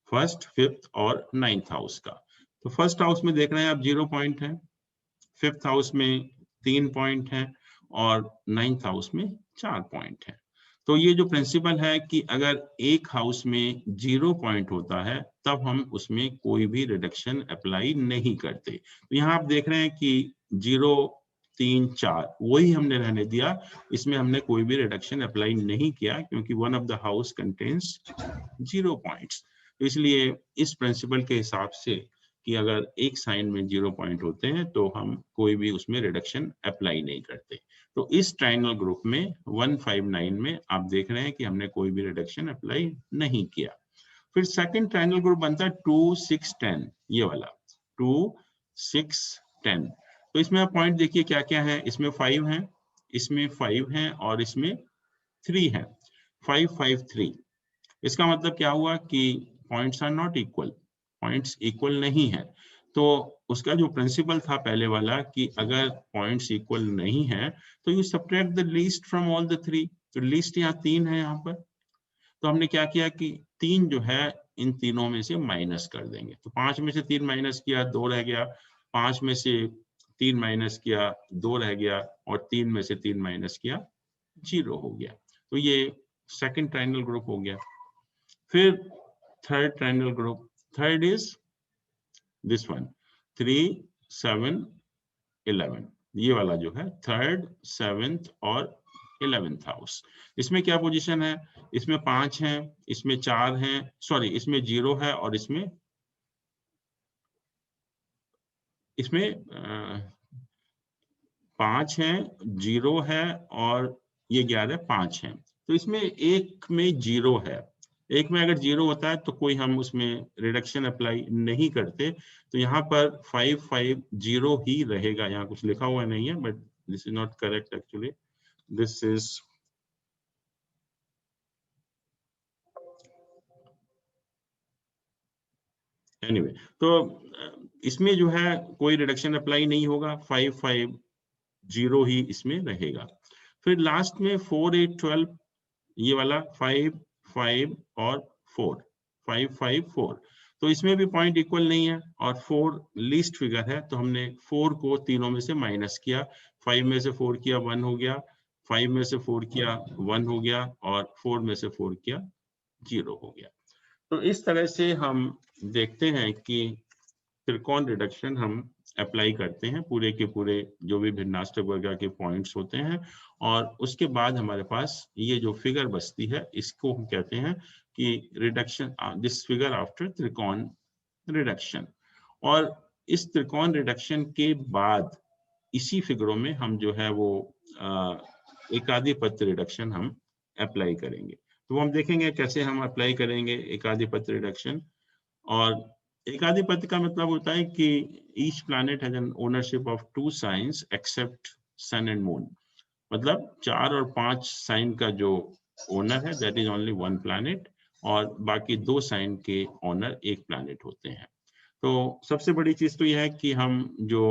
फर्स्ट फिफ्थ और नाइन्थ हाउस का, तो फर्स्ट हाउस में देख रहे हैं आप 0 पॉइंट है, फिफ्थ हाउस में 3 पॉइंट है और नाइन्थ हाउस में 4 पॉइंट है। तो ये जो प्रिंसिपल है कि अगर एक हाउस में 0 पॉइंट होता है तब हम उसमें कोई भी रिडक्शन अप्लाई नहीं करते। तो यहाँ आप देख रहे हैं कि 0 3 4 वही हमने रहने दिया, इसमें हमने कोई भी रिडक्शन अप्लाई नहीं किया क्योंकि one of the house contains 0 points. तो इसलिए इस प्रिंसिपल के हिसाब से कि अगर एक साइन में 0 पॉइंट होते हैं तो हम कोई भी उसमें रिडक्शन अप्लाई नहीं करते। तो इस ट्रायंगल ग्रुप में 159 में आप देख रहे हैं कि हमने कोई भी रिडक्शन अप्लाई नहीं किया। फिर सेकंड ट्रायंगल ग्रुप बनता है 2 6 10, ये वाला 2 6 10। तो इसमें आप पॉइंट देखिए क्या क्या है, इसमें 5 है, इसमें 5 है और इसमें 3 है, 5 5 3। इसका मतलब क्या हुआ कि points are not equal, points equal नहीं है। तो उसका जो प्रिंसिपल था पहले वाला कि अगर पॉइंट्स इक्वल नहीं है तो you subtract the least from all the three. तो लीस्ट यहाँ 3 है यहाँ पर, तो हमने क्या किया कि 3 जो है इन तीनों में से माइनस कर देंगे। तो 5 में से 3 माइनस किया 2 रह गया, 5 में से 3 माइनस किया 2 रह गया, और 3 में से 3 माइनस किया 0 हो गया। तो ये सेकंड ट्रायंगल ग्रुप हो गया। फिर third triangle group, third is this one 3 7 11, ये वाला जो है थर्ड सेवेंथ और 11th हाउस। इसमें क्या पोजीशन है, इसमें 5 है, इसमें 4 है, सॉरी इसमें 0 है और इसमें 5 है, 0 है और ये 11 5 है। तो इसमें एक में 0 है, एक में अगर 0 होता है तो कोई हम उसमें रिडक्शन अप्लाई नहीं करते। तो यहाँ पर 5 5 0 ही रहेगा, यहाँ कुछ लिखा हुआ नहीं है but this is not correct actually, this is anyway. तो इसमें जो है कोई रिडक्शन अप्लाई नहीं होगा, 5 5 0 ही इसमें रहेगा। फिर लास्ट में 4 8 12, ये वाला 5 5 और 4 5 5 4। तो इसमें भी पॉइंट इक्वल नहीं है और 4 लीस्ट फिगर है, तो हमने 4 को तीनों में से माइनस किया, 5 में से 4 किया 1 हो गया, 5 में से 4 किया 1 हो गया और 4 में से 4 किया 0 हो गया। तो इस तरह से हम देखते हैं कि त्रिकोण रिडक्शन हम अप्लाई करते हैं पूरे के पूरे जो भी भिन्नाष्टक वर्ग के पॉइंट्स होते हैं, और उसके बाद हमारे पास ये जो फिगर बचती है इसको हम कहते हैं कि रिडक्शन, दिस फिगर आफ्टर त्रिकोण रिडक्शन। और इस त्रिकोण रिडक्शन के बाद इसी फिगरों में हम जो है वो एकाधिपत्य रिडक्शन हम अप्लाई करेंगे। तो हम देखेंगे कैसे हम अप्लाई करेंगे एकाधिपत्य रिडक्शन। और एकाधिपत्य का मतलब होता है कि each planet has an ownership of 2 signs except sun and moon. मतलब 4 और 5 साइन का जो ओनर है दैट इज ओनली 1 प्लैनेट, और बाकी 2 साइन के ओनर 1 प्लैनेट होते हैं। तो सबसे बड़ी चीज तो यह है कि हम जो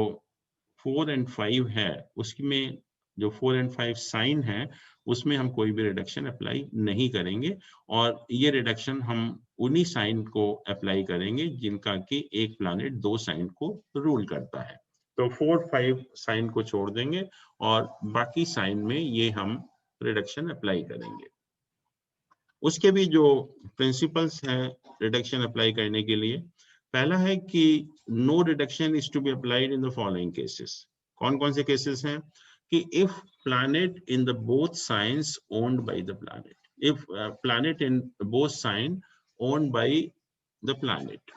4 एंड 5 है उसमें जो 4 एंड 5 साइन है उसमें हम कोई भी रिडक्शन अप्लाई नहीं करेंगे, और ये रिडक्शन हम उन्हीं साइन को अप्लाई करेंगे जिनका कि एक प्लैनेट 2 साइन को रूल करता है। तो 4, 5 साइन को छोड़ देंगे और बाकी साइन में ये हम रिडक्शन अप्लाई करेंगे। उसके भी जो प्रिंसिपल्स हैं रिडक्शन अप्लाई करने के लिए, पहला है कि no reduction is to be applied in the following cases. कौन कौन से केसेस हैं कि if planet in the both signs owned by the planet, if planet in both sign owned by the planet.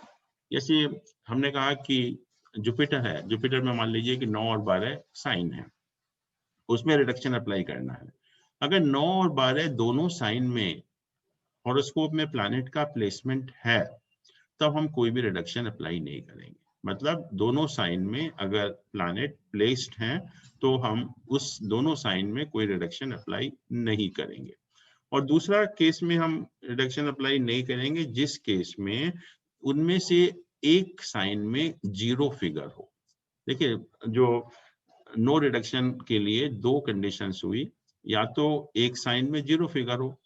जैसे हमने कहा कि जुपिटर है, जुपिटर में मान लीजिए कि 9 और 12 साइन है, उसमें रिडक्शन अप्लाई करना है। अगर 9 और 12 दोनों साइन में हॉरोस्कोप में प्लैनेट का प्लेसमेंट है तब हम कोई भी रिडक्शन अप्लाई नहीं करेंगे। मतलब दोनों साइन में अगर प्लैनेट प्लेस्ड हैं तो हम उस दोनों साइन में कोई रिडक्शन अप्लाई नहीं करेंगे। और दूसरा केस में हम रिडक्शन अप्लाई नहीं करेंगे जिस केस में उनमें से एक साइन में 0 फिगर हो। देखिए, जो नो रिडक्शन के लिए 2 कंडीशंस हुई, या तो एक साइन में 0 फिगर हो,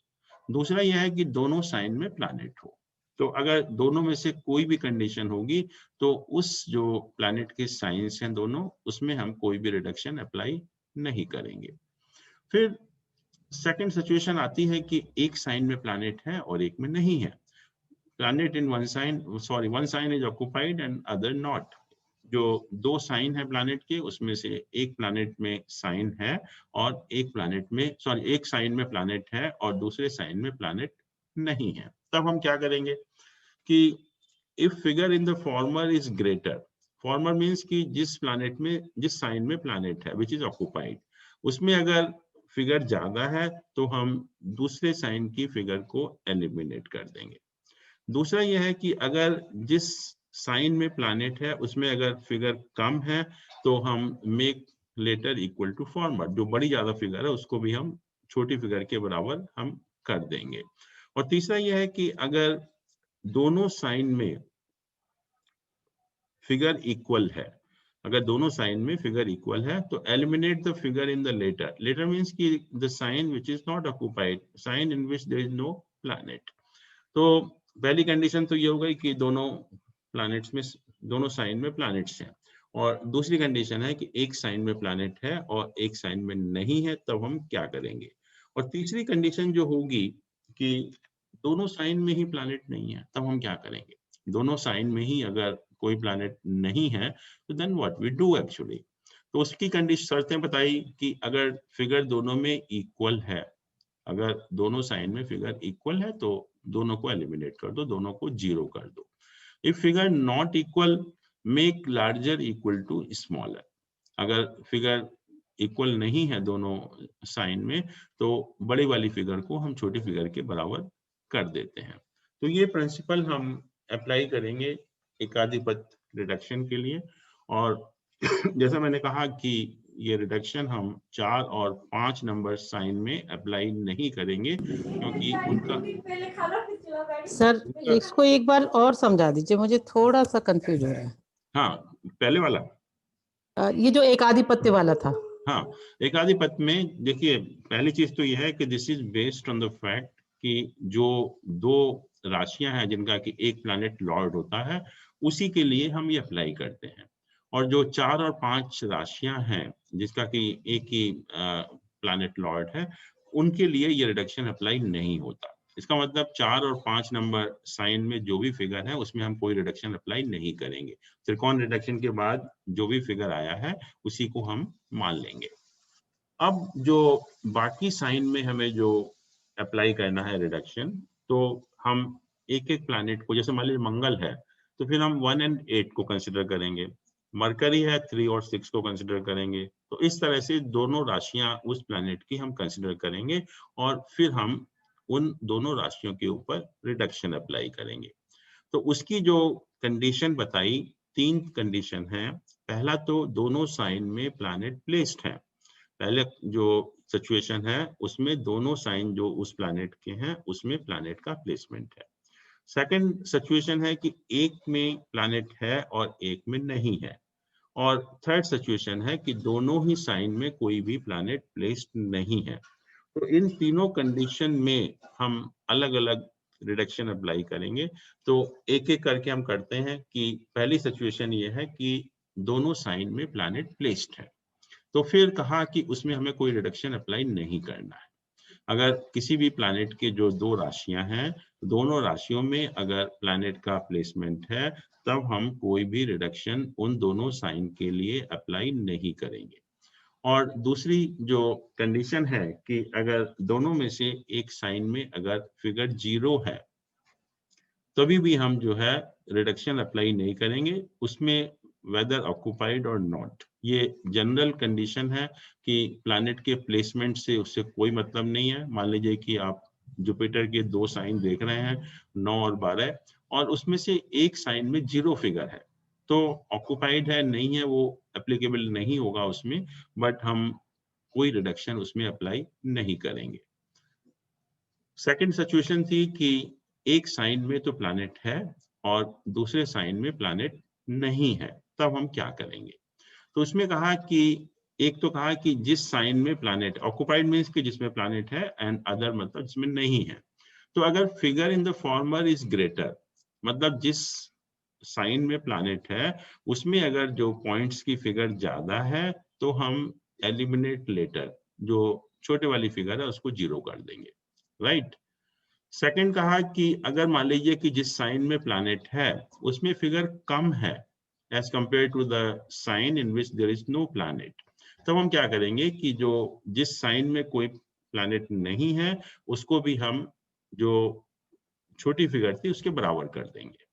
दूसरा यह है कि दोनों साइन में प्लैनेट हो। तो अगर दोनों में से कोई भी कंडीशन होगी तो उस जो प्लैनेट के साइंस हैं दोनों, उसमें हम कोई भी रिडक्शन अप्लाई नहीं करेंगे। फिर सेकंड सिचुएशन आती है कि एक साइन में प्लैनेट है और एक में नहीं है। Planet in one sign is occupied and other not. जो 2 साइन है प्लैनेट के उसमें से एक प्लैनेट में साइन है और एक साइन में प्लैनेट है और दूसरे साइन में प्लैनेट नहीं है। तब हम क्या करेंगे कि if figure in the former is greater, farmer means कि जिस प्लैनेट में, जिस साइन में प्लैनेट है विच इज ऑक्युपाइड, उसमें अगर फिगर ज्यादा है तो हम दूसरे साइन की फिगर को एलिमिनेट कर देंगे। दूसरा यह है कि अगर जिस साइन में प्लैनेट है उसमें अगर फिगर कम है तो हम make latter equal to former, जो बड़ी ज्यादा फिगर है उसको भी हम छोटी फिगर के बराबर हम कर देंगे। और तीसरा यह है कि अगर दोनों साइन में फिगर इक्वल है, अगर दोनों साइन में फिगर इक्वल है तो eliminate the figure in the letter. Letter means कि the sign which is not occupied, sign in which there is no planet. तो पहली कंडीशन तो ये हो गई कि दोनों प्लैनेट्स में, दोनों साइन में प्लैनेट्स हैं, और दूसरी कंडीशन है कि एक साइन में प्लैनेट है और एक साइन में नहीं है, तब हम क्या करेंगे। और तीसरी कंडीशन जो होगी कि दोनों साइन में ही प्लैनेट नहीं है, तब हम क्या करेंगे। दोनों साइन में ही अगर कोई प्लैनेट नहीं है तो then what we do actually. तो उसकी कंडीशन शर्तें बताई कि अगर फिगर दोनों में इक्वल है, अगर दोनों साइन में फिगर इक्वल है तो दोनों को एलिमिनेट कर दो, दोनों को 0 कर दो। If figure not equal, make larger equal to smaller. अगर फिगर इक्वल नहीं है दोनों साइन में तो बड़ी वाली फिगर को हम छोटी फिगर के बराबर कर देते हैं। तो ये प्रिंसिपल हम अप्लाई करेंगे एकाधिपत्य रिडक्शन के लिए। और जैसा मैंने कहा कि ये रिडक्शन हम 4 और 5 नंबर साइन में अप्लाई नहीं करेंगे क्योंकि उनका सर इसको एक बार और समझा दीजिए, मुझे थोड़ा सा कंफ्यूज हो रहा है। हाँ, पहले वाला, ये जो एकाधिपत्य वाला था। हाँ, एकाधिपत्य में देखिए पहली चीज तो यह है कि this is based on the fact कि जो 2 राशियां हैं जिनका कि एक प्लैनेट लॉर्ड होता है, उसी के लिए हम ये अप्लाई करते हैं। और जो 4 और 5 राशियां हैं जिसका कि एक ही प्लैनेट लॉर्ड है, उनके लिए ये रिडक्शन अप्लाई नहीं होता। इसका मतलब 4 और 5 नंबर साइन में जो भी फिगर है उसमें हम कोई रिडक्शन अप्लाई नहीं करेंगे। त्रिकोण रिडक्शन के बाद जो भी फिगर आया है उसी को हम मान लेंगे। अब जो बाकी साइन में हमें जो अप्लाई करना है रिडक्शन, तो हम एक एक प्लैनेट को, जैसे मान लीजिए मंगल है तो फिर हम 1 और 8 को कंसिडर करेंगे, मरकरी है 3 और 6 को कंसिडर करेंगे। तो इस तरह से दोनों राशियां उस प्लैनेट की हम कंसिडर करेंगे और फिर हम उन दोनों राशियों के ऊपर रिडक्शन अप्लाई करेंगे। तो उसकी जो कंडीशन बताई, 3 कंडीशन है। पहला तो दोनों साइन में प्लैनेट प्लेस्ड है। पहले जो सिचुएशन है उसमें दोनों साइन जो उस प्लैनेट के हैं उसमें प्लैनेट का प्लेसमेंट है। सेकंड सिचुएशन है कि एक में प्लैनेट है और एक में नहीं है। और थर्ड सिचुएशन है कि दोनों ही साइन में कोई भी प्लैनेट प्लेस्ड नहीं है। तो इन तीनों कंडीशन में हम अलग अलग रिडक्शन अप्लाई करेंगे। तो एक एक करके हम करते हैं कि पहली सिचुएशन ये है कि दोनों साइन में प्लैनेट प्लेस्ड है, तो फिर कहा कि उसमें हमें कोई रिडक्शन अप्लाई नहीं करना है। अगर किसी भी प्लैनेट के जो 2 राशियां हैं, दोनों राशियों में अगर प्लैनेट का प्लेसमेंट है, तब हम कोई भी रिडक्शन उन दोनों साइन के लिए अप्लाई नहीं करेंगे। और दूसरी जो कंडीशन है कि अगर दोनों में से एक साइन में अगर फिगर 0 है, तभी भी हम जो है रिडक्शन अप्लाई नहीं करेंगे, उसमें वेदर ऑक्युपाइड और नॉट। ये जनरल कंडीशन है कि प्लैनेट के प्लेसमेंट से उससे कोई मतलब नहीं है। मान लीजिए कि आप जुपिटर के 2 साइन देख रहे हैं, 9 और 12, और उसमें से एक साइन में 0 फिगर है, तो ऑक्युपाइड है नहीं है वो एप्लीकेबल नहीं होगा उसमें, बट हम कोई रिडक्शन उसमें अप्लाई नहीं करेंगे। सेकंड सिचुएशन थी कि एक साइन में तो प्लैनेट है और दूसरे साइन में प्लैनेट नहीं है, तब हम क्या करेंगे। तो उसमें कहा कि एक तो कहा कि जिस साइन में प्लैनेट ऑक्युपाइड मींस कि जिसमें प्लैनेट है, एंड अदर मतलब जिसमें नहीं है। तो अगर figure in the former is greater, मतलब जिस साइन में प्लैनेट है उसमें अगर जो पॉइंट्स की फिगर ज्यादा है तो हम एलिमिनेट लेटर, जो छोटे वाली फिगर है उसको 0 कर देंगे, राइट। सेकंड कहा कि अगर मान लीजिए कि जिस साइन में प्लैनेट है उसमें फिगर कम है as compare to the sign in which there is no planet, तब हम क्या करेंगे कि जो जिस साइन में कोई प्लैनेट नहीं है उसको भी हम जो छोटी फिगर थी उसके बराबर कर देंगे।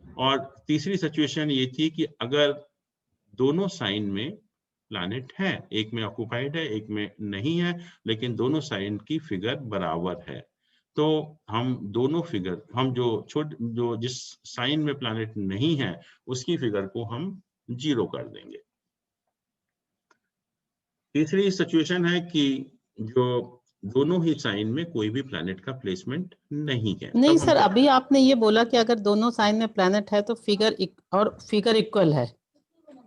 और तीसरी सिचुएशन ये थी कि अगर दोनों साइन में प्लैनेट है, एक में ऑक्युपाइड है एक में नहीं है, लेकिन दोनों साइन की फिगर बराबर है, तो हम दोनों फिगर, हम जो जिस साइन में प्लैनेट नहीं है उसकी फिगर को हम 0 कर देंगे। तीसरी सिचुएशन है कि जो दोनों ही साइन में कोई भी प्लैनेट का प्लेसमेंट नहीं है, नहीं तब हम सर, अभी आपने ये बोला कि अगर दोनों साइन में प्लैनेट है तो फिगर इक्वल है।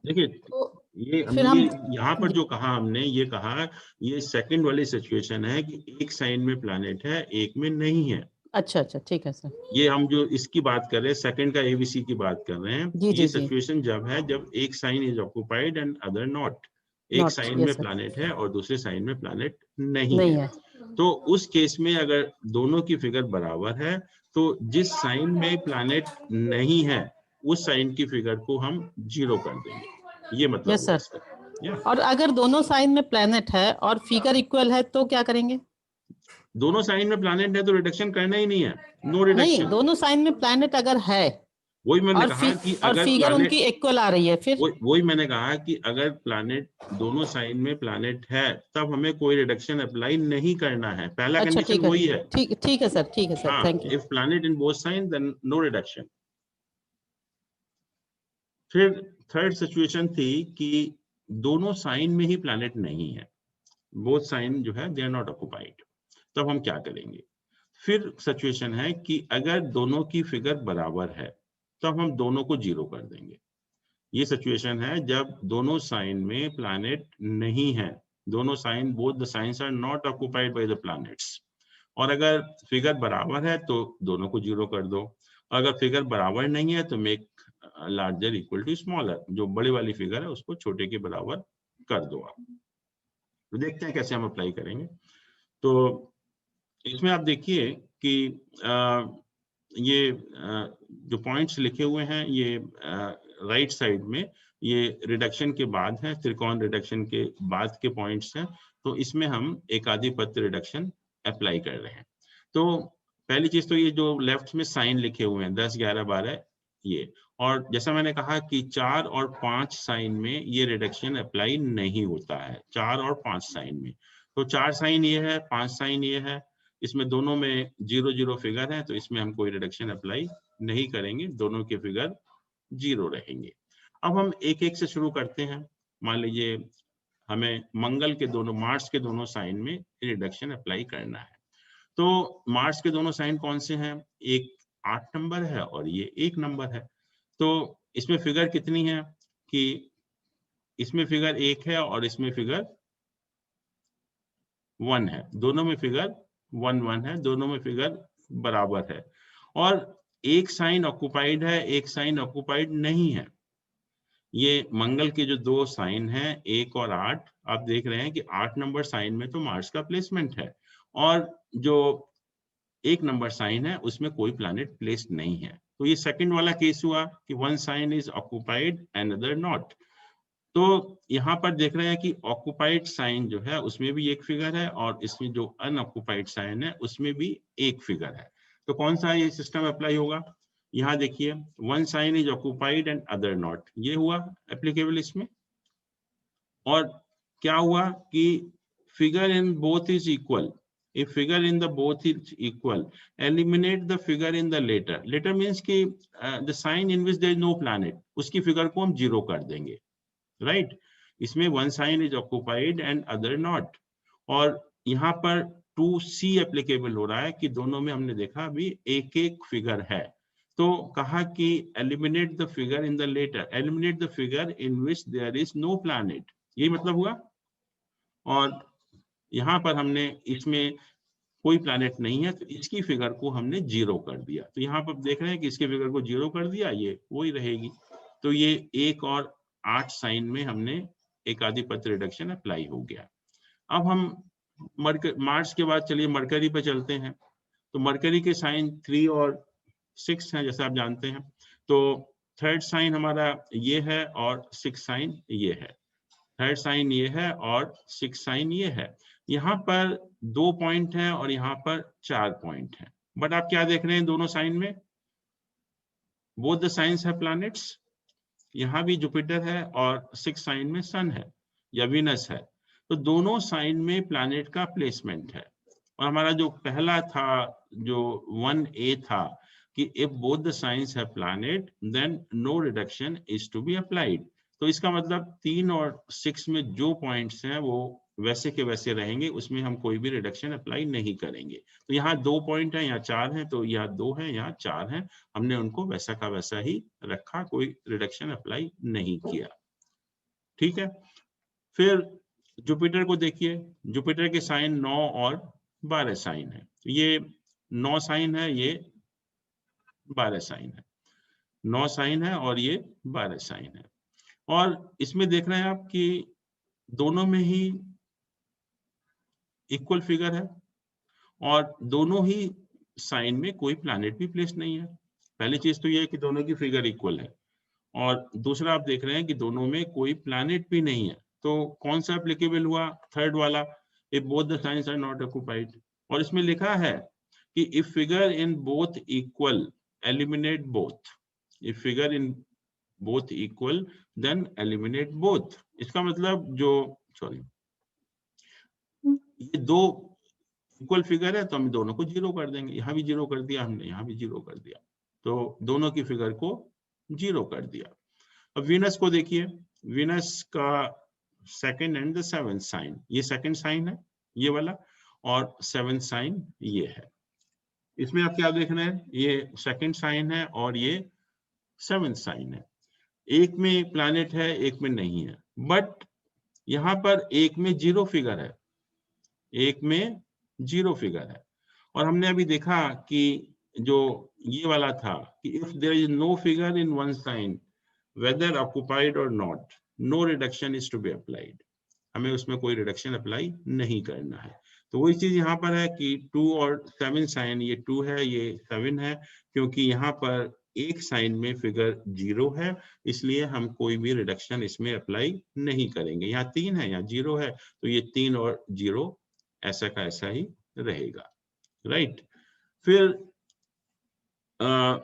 देखिए तो ये फिर ये हम यहाँ पर जो कहा हमने, ये कहा ये सेकंड वाली सिचुएशन है कि एक साइन में प्लैनेट है एक में नहीं है। अच्छा अच्छा ठीक है सर। ये हम जो इसकी बात कर रहे हैं सेकंड का एबीसी की बात कर रहे हैं, जी ये जी जी, सिचुएशन जब है जब एक sign is occupied and other not, एक नॉट, साइन में यस सर, प्लैनेट है और दूसरे साइन में प्लैनेट नहीं नहीं है। है। तो उस केस में अगर दोनों की फिगर बराबर है तो जिस साइन में प्लैनेट नहीं है उस साइन की फिगर को हम 0 कर देंगे, ये मतलब यस हुआ सर। इसका। या और अगर दोनों साइन में प्लैनेट है और फिगर इक्वल है तो क्या करेंगे? दोनों साइन में प्लैनेट है तो रिडक्शन करना ही नहीं है, नो नहीं, रिडक्शन। दोनों साइन में प्लैनेट अगर है वही मैंने और कहा कि और अगर फिगर प्लैनेट, उनकी इक्वल आ रही है फिर? वही मैंने कहा कि अगर प्लैनेट दोनों साइन में प्लैनेट है तब हमें कोई रिडक्शन अप्लाई नहीं करना है, पहला अच्छा कंडीशन ठीक है, वही है। ठीक ठीक है सर, ठीक है सर, हाँ, thank you. If planet in both sign then no reduction. फिर थर्ड सिचुएशन थी कि दोनों साइन में ही प्लैनेट नहीं है, बोथ साइन जो है दे आर नॉट ऑक्युपाइड, तब हम क्या करेंगे। फिर सिचुएशन है कि अगर दोनों की फिगर बराबर है तब हम दोनों को 0 कर देंगे। ये सिचुएशन है जब दोनों साइन में प्लैनेट नहीं है, दोनों sign, both the signs are not occupied by the planets, और अगर फिगर बराबर है तो दोनों को 0 कर दो, अगर फिगर बराबर नहीं है तो make larger equal to smaller, जो बड़ी वाली फिगर है उसको छोटे के बराबर कर दो आप। तो देखते हैं कैसे हम अप्लाई करेंगे। तो इसमें आप देखिए कि ये जो पॉइंट्स लिखे हुए हैं ये राइट साइड में ये रिडक्शन के बाद है, त्रिकोण रिडक्शन के बाद के पॉइंट्स हैं। तो इसमें हम एकाधिपत्य रिडक्शन अप्लाई कर रहे हैं। तो पहली चीज तो ये जो लेफ्ट में साइन लिखे हुए हैं 10, 11, 12 ये, और जैसा मैंने कहा कि 4 और 5 साइन में ये रिडक्शन अप्लाई नहीं होता है, 4 और 5 साइन में। तो 4 साइन ये है, 5 साइन ये है, इसमें दोनों में 0, 0 फिगर है, तो इसमें हम कोई रिडक्शन अप्लाई नहीं करेंगे, दोनों के फिगर 0 रहेंगे। अब हम एक एक से शुरू करते हैं। मान लीजिए हमें मंगल के दोनों, मार्स के दोनों साइन में रिडक्शन अप्लाई करना है। तो मार्स के दोनों साइन कौन से हैं? एक 8 नंबर है और ये 1 नंबर है। तो इसमें फिगर कितनी है कि इसमें फिगर 1 है और इसमें फिगर 1 है, दोनों में फिगर 1, 1 है, दोनों में फिगर बराबर है। और एक साइन ऑक्युपाइड है, एक साइन ऑक्युपाइड नहीं है। ये मंगल के जो दो साइन हैं 1 और 8, आप देख रहे हैं कि 8 नंबर साइन में तो मार्स का प्लेसमेंट है, और जो 1 नंबर साइन है उसमें कोई प्लैनेट प्लेस्ड नहीं है। तो ये सेकंड वाला केस हुआ कि one sine is occupied and other not. तो यहाँ पर देख रहे हैं कि ऑक्युपाइड साइन जो है उसमें भी एक फिगर है और इसमें जो अनऑक्युपाइड साइन है उसमें भी एक फिगर है। तो कौन सा ये सिस्टम अप्लाई होगा? यहाँ देखिए, one sine is occupied and other not, ये हुआ एप्लीकेबल इसमें। और क्या हुआ कि figure in both is equal, if figure in the both is equal, eliminate the figure in the later. Later means कि the sign in which there is no planet, उसकी figure को हम 0 कर देंगे, राइट? इसमें one sine is occupied and other not. और यहाँ पर 2C एप्लीकेबल हो रहा है कि दोनों में हमने देखा अभी एक एक फिगर है। तो कहा कि eliminate the figure in the latter, eliminate the figure in which there is no planet, यही मतलब हुआ। और यहाँ पर हमने इसमें कोई प्लैनेट नहीं है तो इसकी फिगर को हमने 0 कर दिया। तो यहाँ पर देख रहे हैं कि इसके फिगर को 0 कर दिया, ये वही रहेगी। तो ये 1 और 8 साइन में हमने एकाधिपत्य रिडक्शन अप्लाई हो गया। अब हम मार्स के बाद चलिए मरकरी पे चलते हैं। तो मरकरी के साइन 3 और 6 हैं जैसा आप जानते हैं। तो थर्ड साइन हमारा ये है और 6 साइन ये है, थर्ड साइन ये है और 6 साइन ये है। यहाँ पर 2 पॉइंट हैं और यहाँ पर 4 पॉइंट हैं। बट आप क्या देख रहे हैं दोनों साइन में? बोथ द साइंस है प्लैनेट्स। यहाँ भी जुपिटर है और 6 साइन में सन है या वीनस है। तो दोनों साइन में प्लैनेट का प्लेसमेंट है। और हमारा जो पहला था, जो 1A था कि if both the signs have planet then no reduction is to be applied। तो इसका मतलब 3 और 6 में जो पॉइंट्स हैं वो वैसे के वैसे रहेंगे, उसमें हम कोई भी रिडक्शन अप्लाई नहीं करेंगे। तो यहाँ 2 पॉइंट हैं, यहाँ 4 हैं, तो यहाँ 2 हैं, यहाँ 4 हैं, हमने उनको वैसा का वैसा ही रखा, कोई रिडक्शन अप्लाई नहीं किया। ठीक है। फिर जुपिटर को देखिए, जुपिटर के साइन 9 और 12 साइन है। ये 9 साइन है, ये 12 साइन है, 9 साइन है और ये 12 साइन है। और इसमें देख रहे हैं आप कि दोनों में ही इक्वल फिगर है और दोनों ही साइन में कोई प्लैनेट भी प्लेस नहीं है। पहली चीज तो ये है कि दोनों की फिगर इक्वल है, और दूसरा आप देख रहे हैं कि दोनों में कोई प्लैनेट भी नहीं है। तो कौन सा एप्लीकेबल हुआ? थर्ड वाला, if both the signs are not occupied. और इसमें लिखा है कि if figure in both equal eliminate both, if figure in both equal then eliminate both. इसका मतलब जो, सॉरी, ये दो इक्वल फिगर है तो हम दोनों को 0 कर देंगे। यहाँ भी 0 कर दिया हमने, यहाँ भी 0 कर दिया, तो दोनों की फिगर को 0 कर दिया। अब वीनस को देखिए, वीनस का second and the seventh sign, ये सेकंड साइन है ये वाला, और सेवेंथ साइन ये है। इसमें आप क्या देख रहे हैं? ये सेकंड साइन है और ये सेवेंथ साइन है। एक में प्लैनेट है, एक में नहीं है। बट यहाँ पर एक में 0 फिगर है, एक में 0 फिगर है, और हमने अभी देखा कि जो ये वाला था कि if there is no figure in one sign whether occupied or not, no reduction is to be applied, हमें उसमें कोई रिडक्शन अप्लाई नहीं करना है। तो वही चीज यहाँ पर है कि 2 और 7 साइन, ये 2 है ये 7 है, क्योंकि यहाँ पर एक साइन में फिगर 0 है, इसलिए हम कोई भी रिडक्शन इसमें अप्लाई नहीं करेंगे। यहाँ 3 है, यहाँ 0 है, तो ये 3 और 0 ऐसा का ऐसा ही रहेगा, राइट। फिर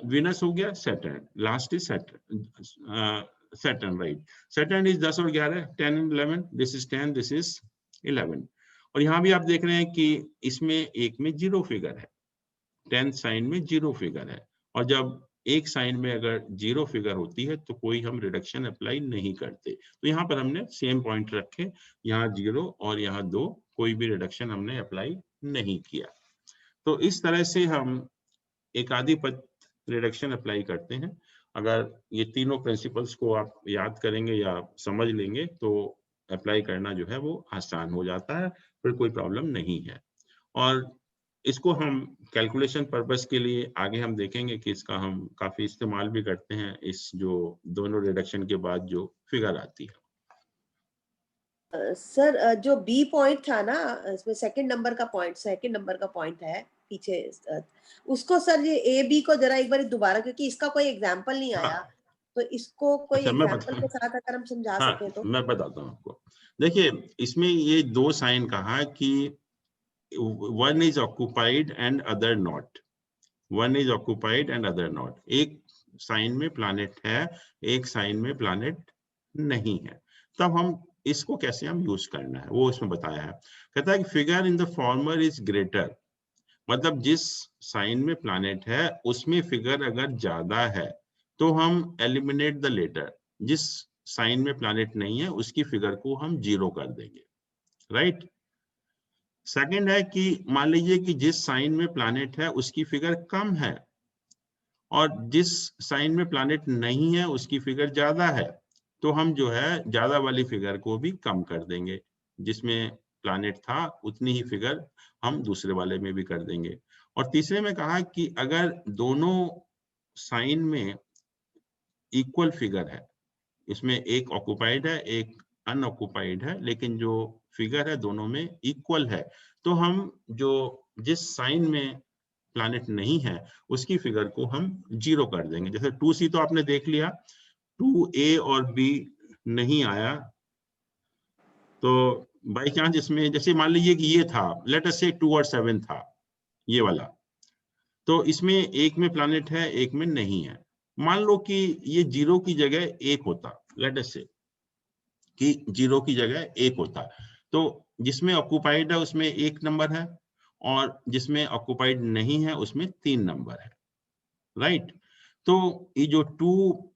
विनस हो गया, Saturn, last is Saturn, Saturn, right. Saturn is 10 और 11, 10 and 11, this is 10, this is 11। और यहाँ भी आप देख रहे हैं कि इसमें एक में 0 फिगर है, 10 साइन में 0 फिगर है, और जब एक साइन में अगर 0 फिगर होती है तो कोई हम रिडक्शन अप्लाई नहीं करते। तो यहाँ पर हमने सेम पॉइंट रखे, यहाँ 0 और यहाँ 2, कोई भी रिडक्शन हमने अप्लाई नहीं किया। तो इस तरह से हम एक आधी पद रिडक्शन अप्लाई करते हैं। अगर ये तीनों प्रिंसिपल्स को आप याद करेंगे या समझ लेंगे तो अप्लाई करना जो है वो आसान हो जाता है, फिर कोई प्रॉब्लम नहीं है। और इसको हम कैलकुलेशन पर्पस के लिए आगे हम देखेंगे कि इसका हम काफी इस्तेमाल भी करते हैं, इस जो दोनों रिडक्शन के बाद जो फिगर आती है। सर जो बी पॉइंट था ना, इसमें सेकंड नंबर का पॉइंट है पीछे, उसको सर ये ए बी को जरा एक बार दोबारा, क्योंकि इसका कोई एग्जांपल नहीं आया, तो इसको कोई एग्जांपल के साथ अगर हम समझा सके तो। मैं बताता हूँ आपको। देखिए इसमें ये 2 साइन कहा कि one is occupied and other not, one is occupied and other not, एक साइन में प्लैनेट है, एक साइन में प्लैनेट नहीं है। तब हम इसको कैसे हम यूज करना है वो इसमें बताया है। कहता है कि figure in the former is greater, मतलब जिस साइन में प्लैनेट है उसमें फिगर अगर ज्यादा है तो हम एलिमिनेट द लेटर, जिस साइन में प्लैनेट नहीं है उसकी फिगर को हम 0 कर देंगे, राइट। सेकंड है कि मान लीजिए कि जिस साइन में प्लैनेट है उसकी फिगर कम है और जिस साइन में प्लैनेट नहीं है उसकी फिगर ज्यादा है, तो हम जो है ज्यादा वाली फिगर को भी कम कर देंगे, जिसमें प्लैनेट था उतनी ही फिगर हम दूसरे वाले में भी कर देंगे। और तीसरे में कहा कि अगर दोनों साइन में इक्वल फिगर है, इसमें एक ऑक्युपाइड है एक अनऑक्युपाइड है, लेकिन जो फिगर है दोनों में इक्वल है, तो हम जो जिस साइन में प्लैनेट नहीं है उसकी फिगर को हम 0 कर देंगे। जैसे 2C तो आपने देख लिया, 2A और B नहीं आया, तो बाई चांस इसमें जैसे मान लीजिए कि ये था, लेट अस से 2 और 7 था ये वाला, तो इसमें एक में प्लैनेट है एक में नहीं है। मान लो कि ये 0 की जगह 1 होता, लेट अस से कि 0 की जगह 1 होता, तो जिसमें ऑक्युपाइड है उसमें 1 नंबर है और जिसमें ऑक्युपाइड नहीं है उसमें 3 नंबर है, राइट। तो ये जो 2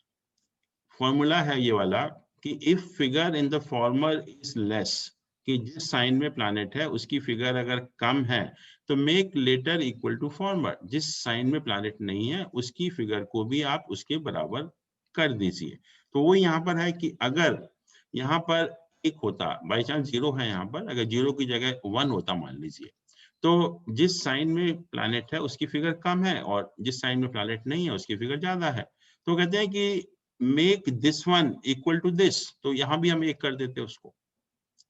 फॉर्मूला है ये वाला कि if figure in the former is less, कि जिस साइन में प्लैनेट है उसकी फिगर अगर कम है तो make latter equal to former, जिस साइन में प्लैनेट नहीं है उसकी फिगर को भी आप उसके बराबर कर दीजिए। तो वो यहाँ पर है कि अगर यहाँ पर 1 होता, बाई चांस 0 है यहाँ पर, अगर 0 की जगह 1 होता मान लीजिए, तो जिस साइन में प्लैनेट है उसकी फिगर कम है और जिस साइन में प्लैनेट नहीं है उसकी फिगर ज्यादा है। तो कहते हैं कि make this one equal to this, तो यहां भी हम 1 कर देते हैं उसको,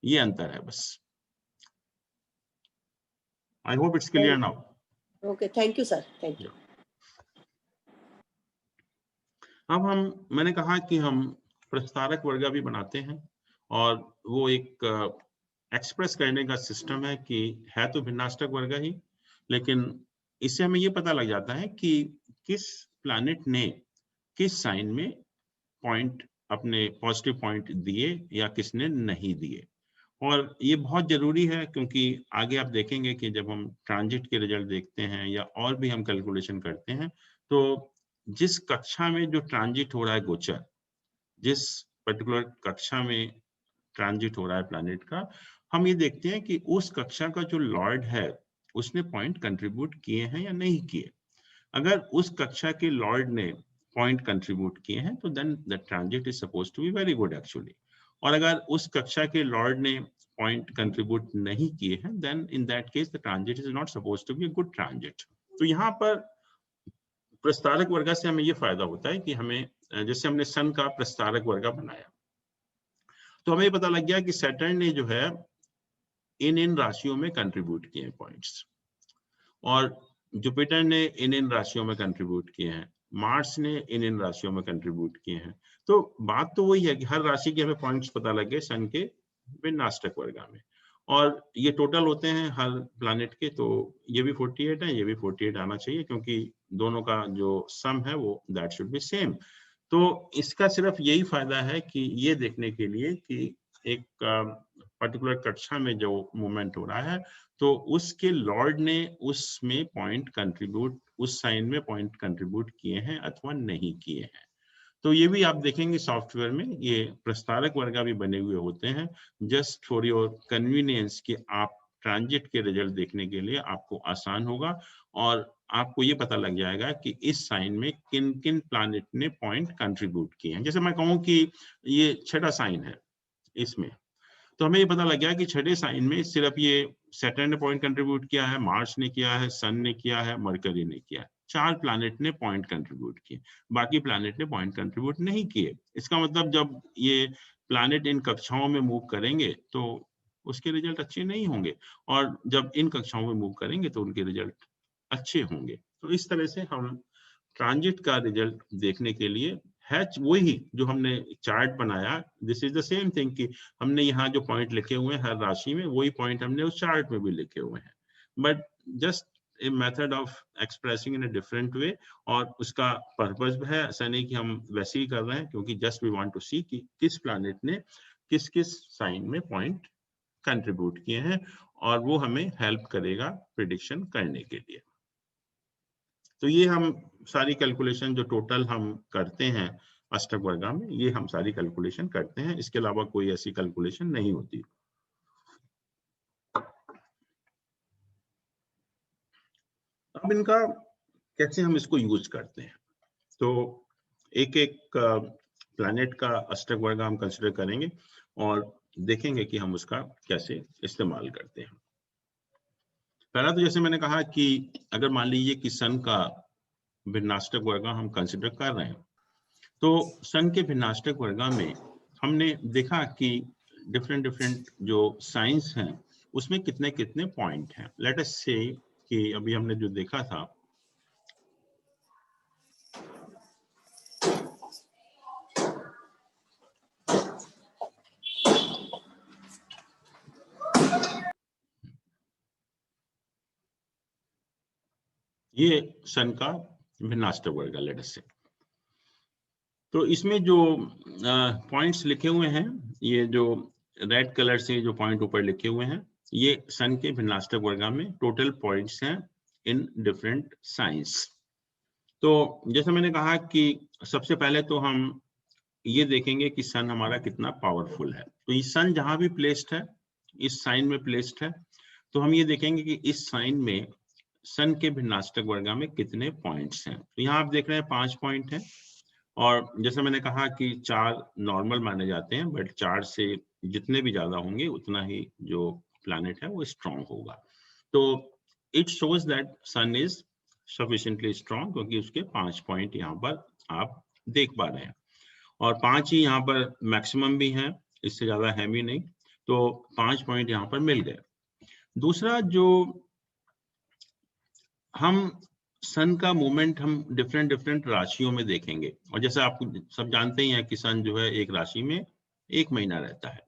ये अंतर है बस। I hope it's clear now. Okay, thank you sir, thank you. अब मैंने कहा कि हम प्रस्तारक वर्ग भी बनाते हैं और वो एक एक्सप्रेस करने का सिस्टम है कि है तो भिन्नाष्टक वर्ग ही, लेकिन इससे हमें ये पता लग जाता है कि किस प्लैनेट ने किस साइन में पॉइंट, अपने पॉजिटिव पॉइंट दिए या किसने नहीं दिए। और ये बहुत जरूरी है क्योंकि आगे आप देखेंगे कि जब हम ट्रांजिट के रिजल्ट देखते हैं या और भी हम कैलकुलेशन करते हैं, तो जिस कक्षा में जो ट्रांजिट हो रहा है गोचर, जिस पर्टिकुलर कक्षा में ट्रांजिट हो रहा है प्लैनेट का, हम ये देखते हैं कि उस कक्षा का जो लॉर्ड है उसने पॉइंट कंट्रीब्यूट किए हैं या नहीं किए। अगर उस कक्षा के लॉर्ड ने पॉइंट कंट्रीब्यूट किए हैं तो then the transit is supposed to be very good actually. और अगर उस कक्षा के लॉर्ड ने पॉइंट कंट्रीब्यूट नहीं किए हैं, then in that case the transit is not supposed to be a good transit. तो यहाँ पर प्रस्तारक वर्गा से हमें ये फायदा होता है कि हमें, जैसे हमने सन का प्रस्तारक वर्गा बनाया तो हमें पता लग गया कि सैटर्न ने जो है इन राशियों में कंट्रीब्यूट किए हैं पॉइंट्स, और जुपिटर ने इन राशियों में कंट्रीब्यूट किए हैं, मार्स ने इन राशियों में कंट्रीब्यूट किए हैं। तो बात तो वही है कि हर राशि के हमें पॉइंट्स पता लगे सन के विन्यास्तक वर्गा में, और ये टोटल होते हैं हर प्लैनेट के, तो ये भी 48 है, ये भी 48 आना चाहिए, क्योंकि दोनों का जो सम है वो दैट शुड बी सेम। तो इसका सिर्फ यही फायदा है कि ये देखने के लिए कि एक पर्टिकुलर कक्षा में जो मूवमेंट हो रहा है तो उसके लॉर्ड ने उसमें पॉइंट कंट्रीब्यूट, उस साइन में पॉइंट कंट्रीब्यूट किए हैं अथवा नहीं किए हैं। तो ये भी आप देखेंगे सॉफ्टवेयर में ये प्रस्तारक वर्गा भी बने हुए होते हैं, जस्ट फॉर योर कन्वीनियंस कि आप ट्रांजिट के रिजल्ट देखने के लिए आपको आसान होगा, और आपको ये पता लग जाएगा कि इस साइन में किन किन प्लैनेट ने पॉइंट कंट्रीब्यूट किए हैं। जैसे मैं कहूँ कि ये छठा साइन है इसमें, तो हमें ये पता लग गया कि छठे साइन में सिर्फ ये सैटर्न ने पॉइंट कंट्रीब्यूट किया है, मार्स ने किया है, सन ने किया है, मरकरी ने किया है, 4 प्लैनेट ने पॉइंट कंट्रीब्यूट किए, बाकी प्लैनेट ने पॉइंट कंट्रीब्यूट नहीं किए। इसका मतलब जब ये प्लैनेट इन कक्षाओं में मूव करेंगे तो उसके रिजल्ट अच्छे नहीं होंगे, और जब इन कक्षाओं में मूव करेंगे तो उनके रिजल्ट अच्छे होंगे। तो इस तरह से हम ट्रांजिट का रिजल्ट देखने के लिए है वही जो हमने चार्ट बनाया, this is the same thing कि हमने यहाँ जो पॉइंट लिखे हुए हैं हर राशि में, वही पॉइंट हमने उस चार्ट में भी लिखे हुए हैं, but just a method of expressing in a different way. और उसका पर्पस है ऐसा नहीं कि हम वैसे ही कर रहे हैं, क्योंकि जस्ट वी वांट टू सी कि किस प्लैनेट ने किस किस साइन में पॉइंट कंट्रीब्यूट किए हैं, और वो हमें हेल्प करेगा प्रिडिक्शन करने के लिए। तो ये हम सारी कैलकुलेशन जो टोटल हम करते हैं अष्टक वर्गा में, ये हम सारी कैलकुलेशन करते हैं, इसके अलावा कोई ऐसी कैलकुलेशन नहीं होती। अब इनका कैसे हम इसको यूज करते हैं, तो एक एक प्लैनेट का अष्टक वर्गा हम कंसिडर करेंगे और देखेंगे कि हम उसका कैसे इस्तेमाल करते हैं। पहला तो जैसे मैंने कहा कि अगर मान लीजिए कि सन का भिन्नाष्टक वर्गा हम कंसिडर कर रहे हैं, तो सन के भिन्नाष्टक वर्गा में हमने देखा कि डिफरेंट जो साइंस हैं उसमें कितने कितने पॉइंट हैं। लेट अस से कि अभी हमने जो देखा था ये सन का भिन्नाष्टक वर्ग लेट अस से, तो इसमें जो पॉइंट्स लिखे हुए हैं, ये जो रेड कलर से जो पॉइंट ऊपर लिखे हुए हैं, ये सन के भिन्नाष्टक वर्गा में टोटल पॉइंट्स हैं इन डिफरेंट साइंस। तो जैसे मैंने कहा कि सबसे पहले तो हम ये देखेंगे कि सन हमारा कितना पावरफुल है। तो ये सन जहां भी प्लेस्ड है, इस साइन में प्लेस्ड है, तो हम ये देखेंगे कि इस साइन में सन के भिन्नाष्टक वर्गा में कितने पॉइंट्स हैं। तो यहाँ आप देख रहे हैं 5 पॉइंट हैं, और जैसे मैंने कहा कि 4 नॉर्मल माने जाते हैं, बट 4 से जितने भी ज्यादा होंगे उतना ही जो प्लैनेट है वो स्ट्रॉन्ग होगा। तो it shows that sun is sufficiently strong, क्योंकि उसके 5 पॉइंट यहाँ पर आप देख पा रहे हैं, और 5 ही यहाँ पर मैक्सिमम भी है, इससे ज्यादा है भी नहीं, तो 5 पॉइंट यहाँ पर मिल गए। दूसरा, जो हम सन का मूवमेंट हम डिफरेंट राशियों में देखेंगे, और जैसे आप सब जानते ही हैं कि सन जो है एक राशि में 1 महीना रहता है,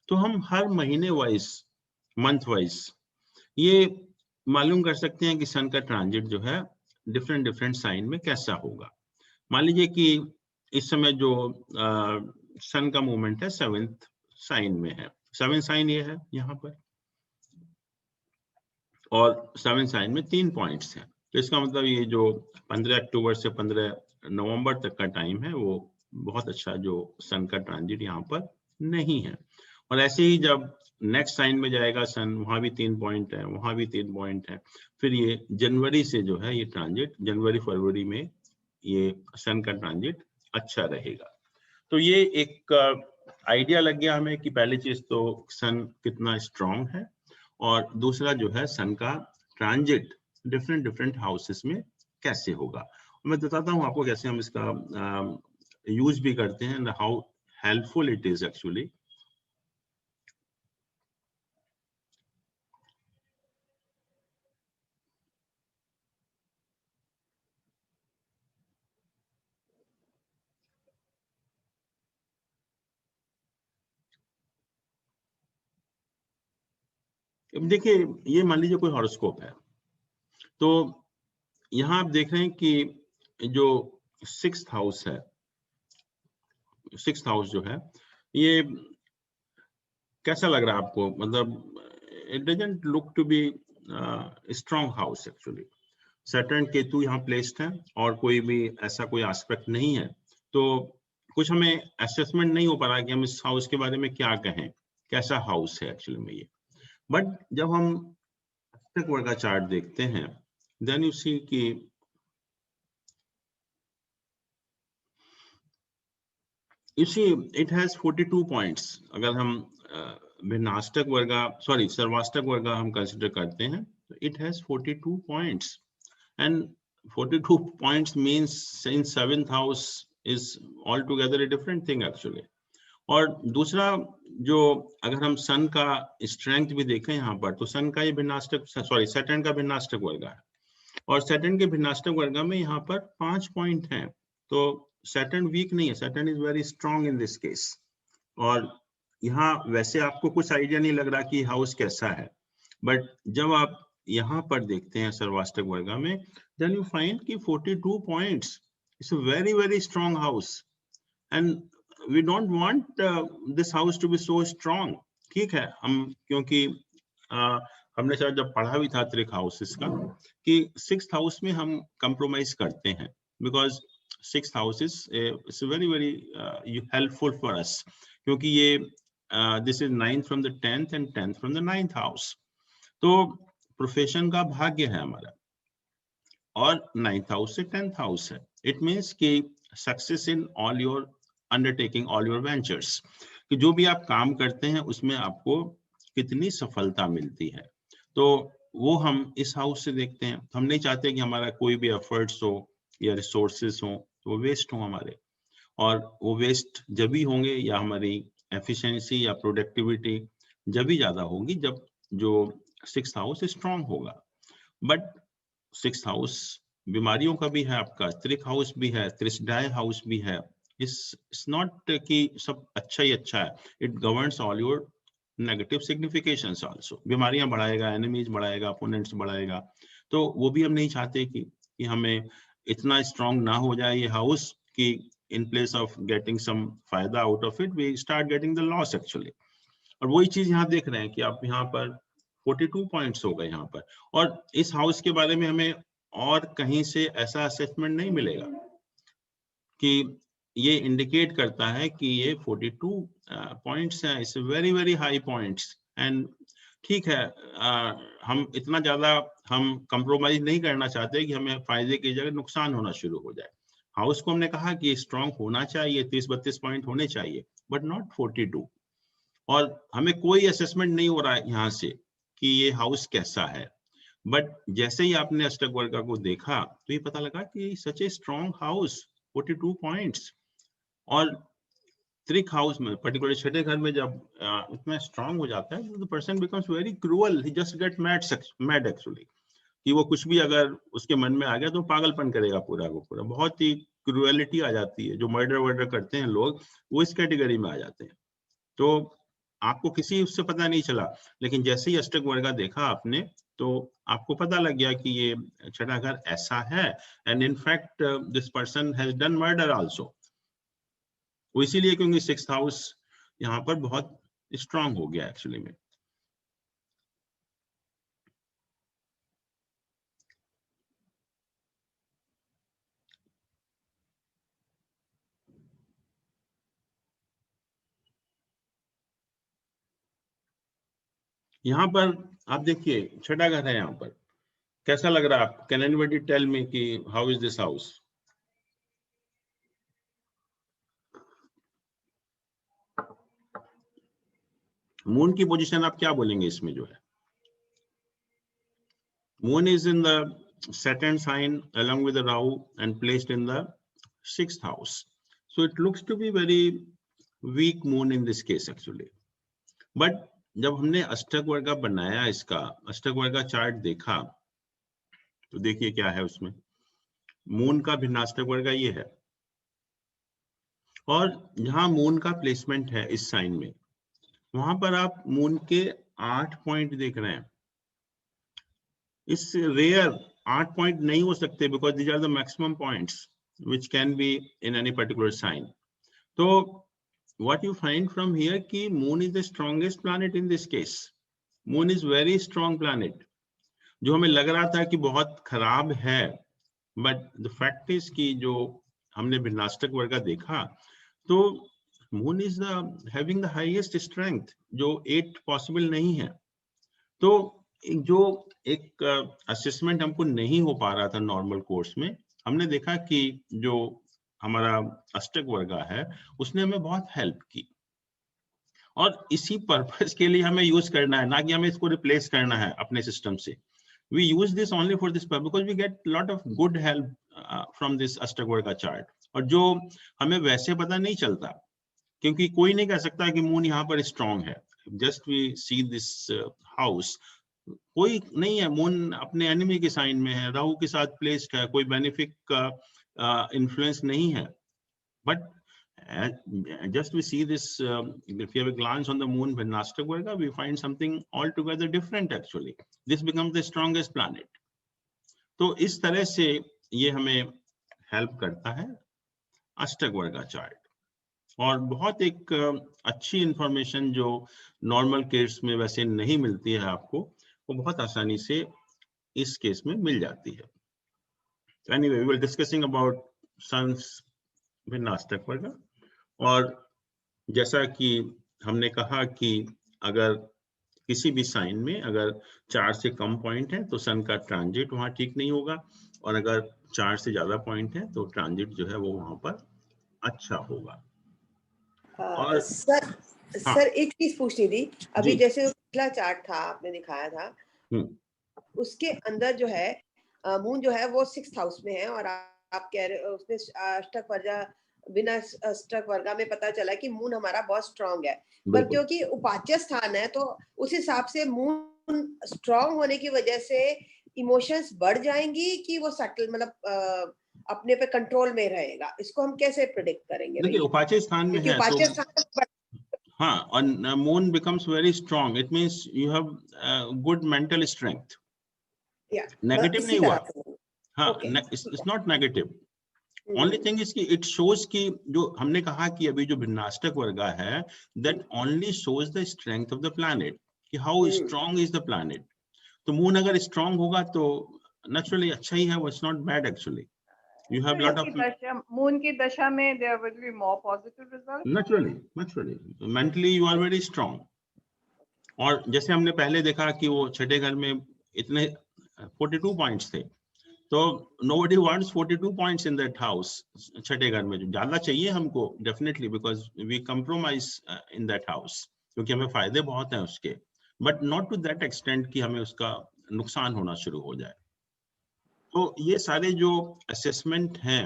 तो हम हर महीने वाइज, मंथ वाइज ये मालूम कर सकते हैं कि सन का ट्रांजिट जो है डिफरेंट साइन में कैसा होगा। मान लीजिए कि इस समय जो सन का मूवमेंट है 7th साइन में है, 7th साइन ये है यहाँ पर, और 7th साइन में 3 पॉइंट्स हैं। तो इसका मतलब ये जो 15 अक्टूबर से 15 नवंबर तक का टाइम है वो बहुत अच्छा जो सन का ट्रांजिट यहाँ पर नहीं है। और ऐसे ही जब नेक्स्ट साइन में जाएगा सन, वहां भी 3 पॉइंट है, वहां भी 3 पॉइंट है, फिर ये जनवरी से जो है ये ट्रांजिट, जनवरी फरवरी में ये सन का ट्रांजिट अच्छा रहेगा। तो ये एक आइडिया लग गया हमें कि पहली चीज तो सन कितना स्ट्रांग है, और दूसरा जो है सन का ट्रांजिट डिफरेंट डिफरेंट हाउसेस में कैसे होगा। मैं बताता हूँ आपको कैसे हम इसका यूज भी करते हैं and how helpful it is actually. अब देखिए, ये मान लीजिए कोई हॉरोस्कोप है, तो यहाँ आप देख रहे हैं कि जो 6th हाउस है, 6th हाउस जो है, ये कैसा लग रहा है आपको? मतलब it doesn't look to be strong house actually. Saturn Ketu यहाँ प्लेस्ड है और कोई भी ऐसा कोई एस्पेक्ट नहीं है, तो कुछ हमें असेसमेंट नहीं हो पा रहा कि हम इस हाउस के बारे में क्या कहें, कैसा हाउस है एक्चुअली में ये। बट जब हम अष्टक वर्ग का चार्ट देखते हैं, देन यू सी कि you see it has 42 points। अगर हम भिन्नाष्टक वर्ग, सॉरी सर्वाष्टक वर्ग हम कंसिडर करते हैं, तो it has 42 points and 42 points means in 7th house is altogether a different thing actually। और दूसरा, जो अगर हम सन का स्ट्रेंथ भी देखें यहाँ पर, तो सन का ये भिन्नाष्टक, सॉरी सैटर्न का भिन्नाष्टक वर्ग है, और सैटर्न के भिन्नाष्टक वर्ग में यहाँ पर 5 पॉइंट हैं, तो सैटर्न वीक नहीं है, Saturn is very strong in this case. और यहाँ वैसे आपको कुछ आइडिया नहीं लग रहा कि हाउस कैसा है, बट जब आप यहाँ पर देखते हैं सर्वाष्टक वर्ग में, देन यू फाइंड कि 42 points it's a very very strong house and we don't want this house to be so strong. ठीक है, हम क्योंकि हमने शायद जब पढ़ा भी था त्रिक हाउसेस का कि 6th हाउस में हम कंप्रोमाइज करते हैं, because 6th house is very very helpful for us, क्योंकि ये this is 9th from the 10th and 10th from the 9th house. तो प्रोफेशन का भाग्य है हमारा, और 9th हाउस से 10th हाउस है। इट मीन्स कि success in all your undertaking, all your ventures, कि जो भी आप काम करते हैं उसमें आपको कितनी सफलता मिलती है, तो वो हम इस हाउस से देखते हैं। हम नहीं चाहते कि हमारा कोई भी एफर्ट्स हो या रिसोर्सेस हो तो वो वेस्ट हो हमारे, और वो वेस्ट जब भी होंगे या हमारी एफिशिएंसी या प्रोडक्टिविटी जब भी ज्यादा होगी जब जो 6th हाउस स्ट्रांग होगा। बट 6th हाउस बीमारियों का भी है, आपका त्रिक हाउस भी है, त्रिसडाय हाउस भी है। इट्स नॉट कि सब अच्छा ही अच्छा है, it governs all your negative significations also. बीमारियां बढ़ाएगा, एनिमीज बढ़ाएगा, अपोनेंट्स बढ़ाएगा, तो वो भी हम नहीं चाहते कि हमें इतना स्ट्रांग ना हो जाए ये हाउस कि in place of getting some फायदा out of it we start getting the loss actually। और वही चीज यहाँ देख रहे हैं कि आप यहाँ पर 42 पॉइंट्स हो गए यहाँ पर, और इस हाउस के बारे में हमें और कहीं से ऐसा असेसमेंट नहीं मिलेगा कि ये इंडिकेट करता है कि ये 42 पॉइंट्स हैं, it's very very high points. And ठीक है, हम इतना ज्यादा हम कंप्रोमाइज नहीं करना चाहते कि हमें फायदे की जगह नुकसान होना शुरू हो जाए। हाउस को हमने कहा कि स्ट्रांग होना चाहिए, 30-32 पॉइंट होने चाहिए, बट नॉट 42। और हमें कोई असेसमेंट नहीं हो रहा है यहाँ से कि ये हाउस कैसा है, बट जैसे ही आपने अष्टक वर्ग को देखा तो ये पता लगा कि सच ए स्ट्रांग हाउस, 42 पॉइंट्स। और त्रिक हाउस में पर्टिकुलर छठे घर में जब इतना स्ट्रांग हो जाता है, the person becomes very cruel, he just get mad actually, कि वो कुछ भी अगर उसके मन में आ गया तो पागलपन करेगा पूरा को पूरा, बहुत ही क्रूएलिटी आ जाती है। जो मर्डर वर्डर करते हैं लोग, वो इस कैटेगरी में आ जाते हैं। तो आपको किसी उससे पता नहीं चला, लेकिन जैसे ही अष्टक वर्ग देखा आपने तो आपको पता लग गया कि ये छठा घर ऐसा है, and in fact this person has done murder also. वो इसीलिए क्योंकि 6th हाउस यहाँ पर बहुत स्ट्रांग हो गया एक्चुअली में। यहाँ पर आप देखिए छठा घर है, यहाँ पर कैसा लग रहा है आपको? कैन एनीबॉडी टेल मी कि how is this house? Moon की पोजीशन आप क्या बोलेंगे इसमें जो है? Moon is in the Saturn sign along with the Rahu and placed in the 6th house. So it looks to be very weak moon in this case actually. But जब हमने अष्टक वर्ग बनाया, इसका अष्टक वर्ग चार्ट देखा, तो देखिए क्या है उसमें। मून का भिन्नाष्टक वर्ग ये है, और जहां मून का प्लेसमेंट है इस साइन में, वहां पर आप मून के 8 पॉइंट देख रहे हैं। इस रेयर 8 पॉइंट नहीं हो सकते, because these are the maximum points which can be in any particular sign. तो what you find from here कि moon is the strongest planet in this case. Moon is very strong planet. जो हमें लग रहा था कि बहुत खराब है, but the fact is कि जो हमने भिन्नाष्टक वर्ग देखा, तो moon is the having the highest strength, जो 8 possible नहीं है। तो जो एक असेसमेंट हमको नहीं हो पा रहा था नॉर्मल कोर्स में, हमने देखा कि जो हमारा अष्टक वर्ग है उसने हमें बहुत हेल्प की, और इसी पर्पस के लिए हमें यूज करना है, ना कि हमें इसको रिप्लेस करना है अपने सिस्टम से। We use this only for this purpose because we get lot of good help from this अष्टक वर्ग चार्ट, और जो हमें वैसे पता नहीं चलता, क्योंकि कोई नहीं कह सकता कि मून यहाँ पर स्ट्रॉन्ग है। Just we see this house, कोई नहीं है, मून अपने एनिमी के साइन में है, राहु के साथ प्लेस्ड है, कोई बेनिफिक का इन्फ्लुएंस नहीं है। But just we see this, if you have a glance on the moon भिन्नाष्टक वर्ग, we find something altogether different actually. This becomes the strongest planet. तो इस तरह से ये हमें हेल्प करता है अष्टक वर्ग चार्ट, और बहुत एक अच्छी इंफॉर्मेशन जो नॉर्मल केस में वैसे नहीं मिलती है आपको, वो बहुत आसानी से इस केस में मिल जाती है। Anyway, we were discussing about sun's भिन्नाष्टक वर्ग, और जैसा कि हमने कहा कि अगर किसी भी साइन में अगर 4 से कम पॉइंट है तो सन का ट्रांजिट वहां ठीक नहीं होगा, और अगर 4 से ज्यादा पॉइंट है तो ट्रांजिट जो है वो वहां पर अच्छा होगा। और सर एक चीज पूछनी थी, अभी जैसे पिछला चार्ट था आपने दिखाया था, उसके अंदर जो है मून जो है वो 6th हाउस में है, और आप कह रहे हो उसमें अष्टक वर्ग, बिना अष्टक वर्ग में पता चला कि मून हमारा बहुत स्ट्रांग है, पर क्योंकि उपाच्य स्थान है तो उस हिसाब से मून स्ट्रांग होने की वजह से इमोशंस बढ़ जाएंगी कि वो सटल, मतलब अपने पे कंट्रोल में रहेगा, इसको हम कैसे प्रेडिक्ट करेंगे? देखिए उपाच्य स्थान में है तो हाँ, और moon becomes very strong, it means you have good mental strength. Negative नहीं हुआ, हाँ, it's not negative. Only thing is कि इट शोज कि जो हमने कहा कि अभी जो भिन्नाष्टक वर्ग है, that only shows the strength of the planet, कि how strong is the planet. तो मून अगर स्ट्रांग होगा तो नेचुरली अच्छा ही है, वो it's not bad actually. You have lot of moon की दशा में there will be more positive results. Naturally, mentally you are very strong. और जैसे हमने पहले देखा कि वो छठे घर में इतने 42 पॉइंट्स थे, तो nobody wants 42 points in that house, छठे घर में जो ज्यादा चाहिए हमको definitely, because we compromise in that house, क्योंकि हमें फायदे बहुत हैं उसके, but not to that extent कि हमें उसका नुकसान होना शुरू हो जाए। तो ये सारे जो असेसमेंट हैं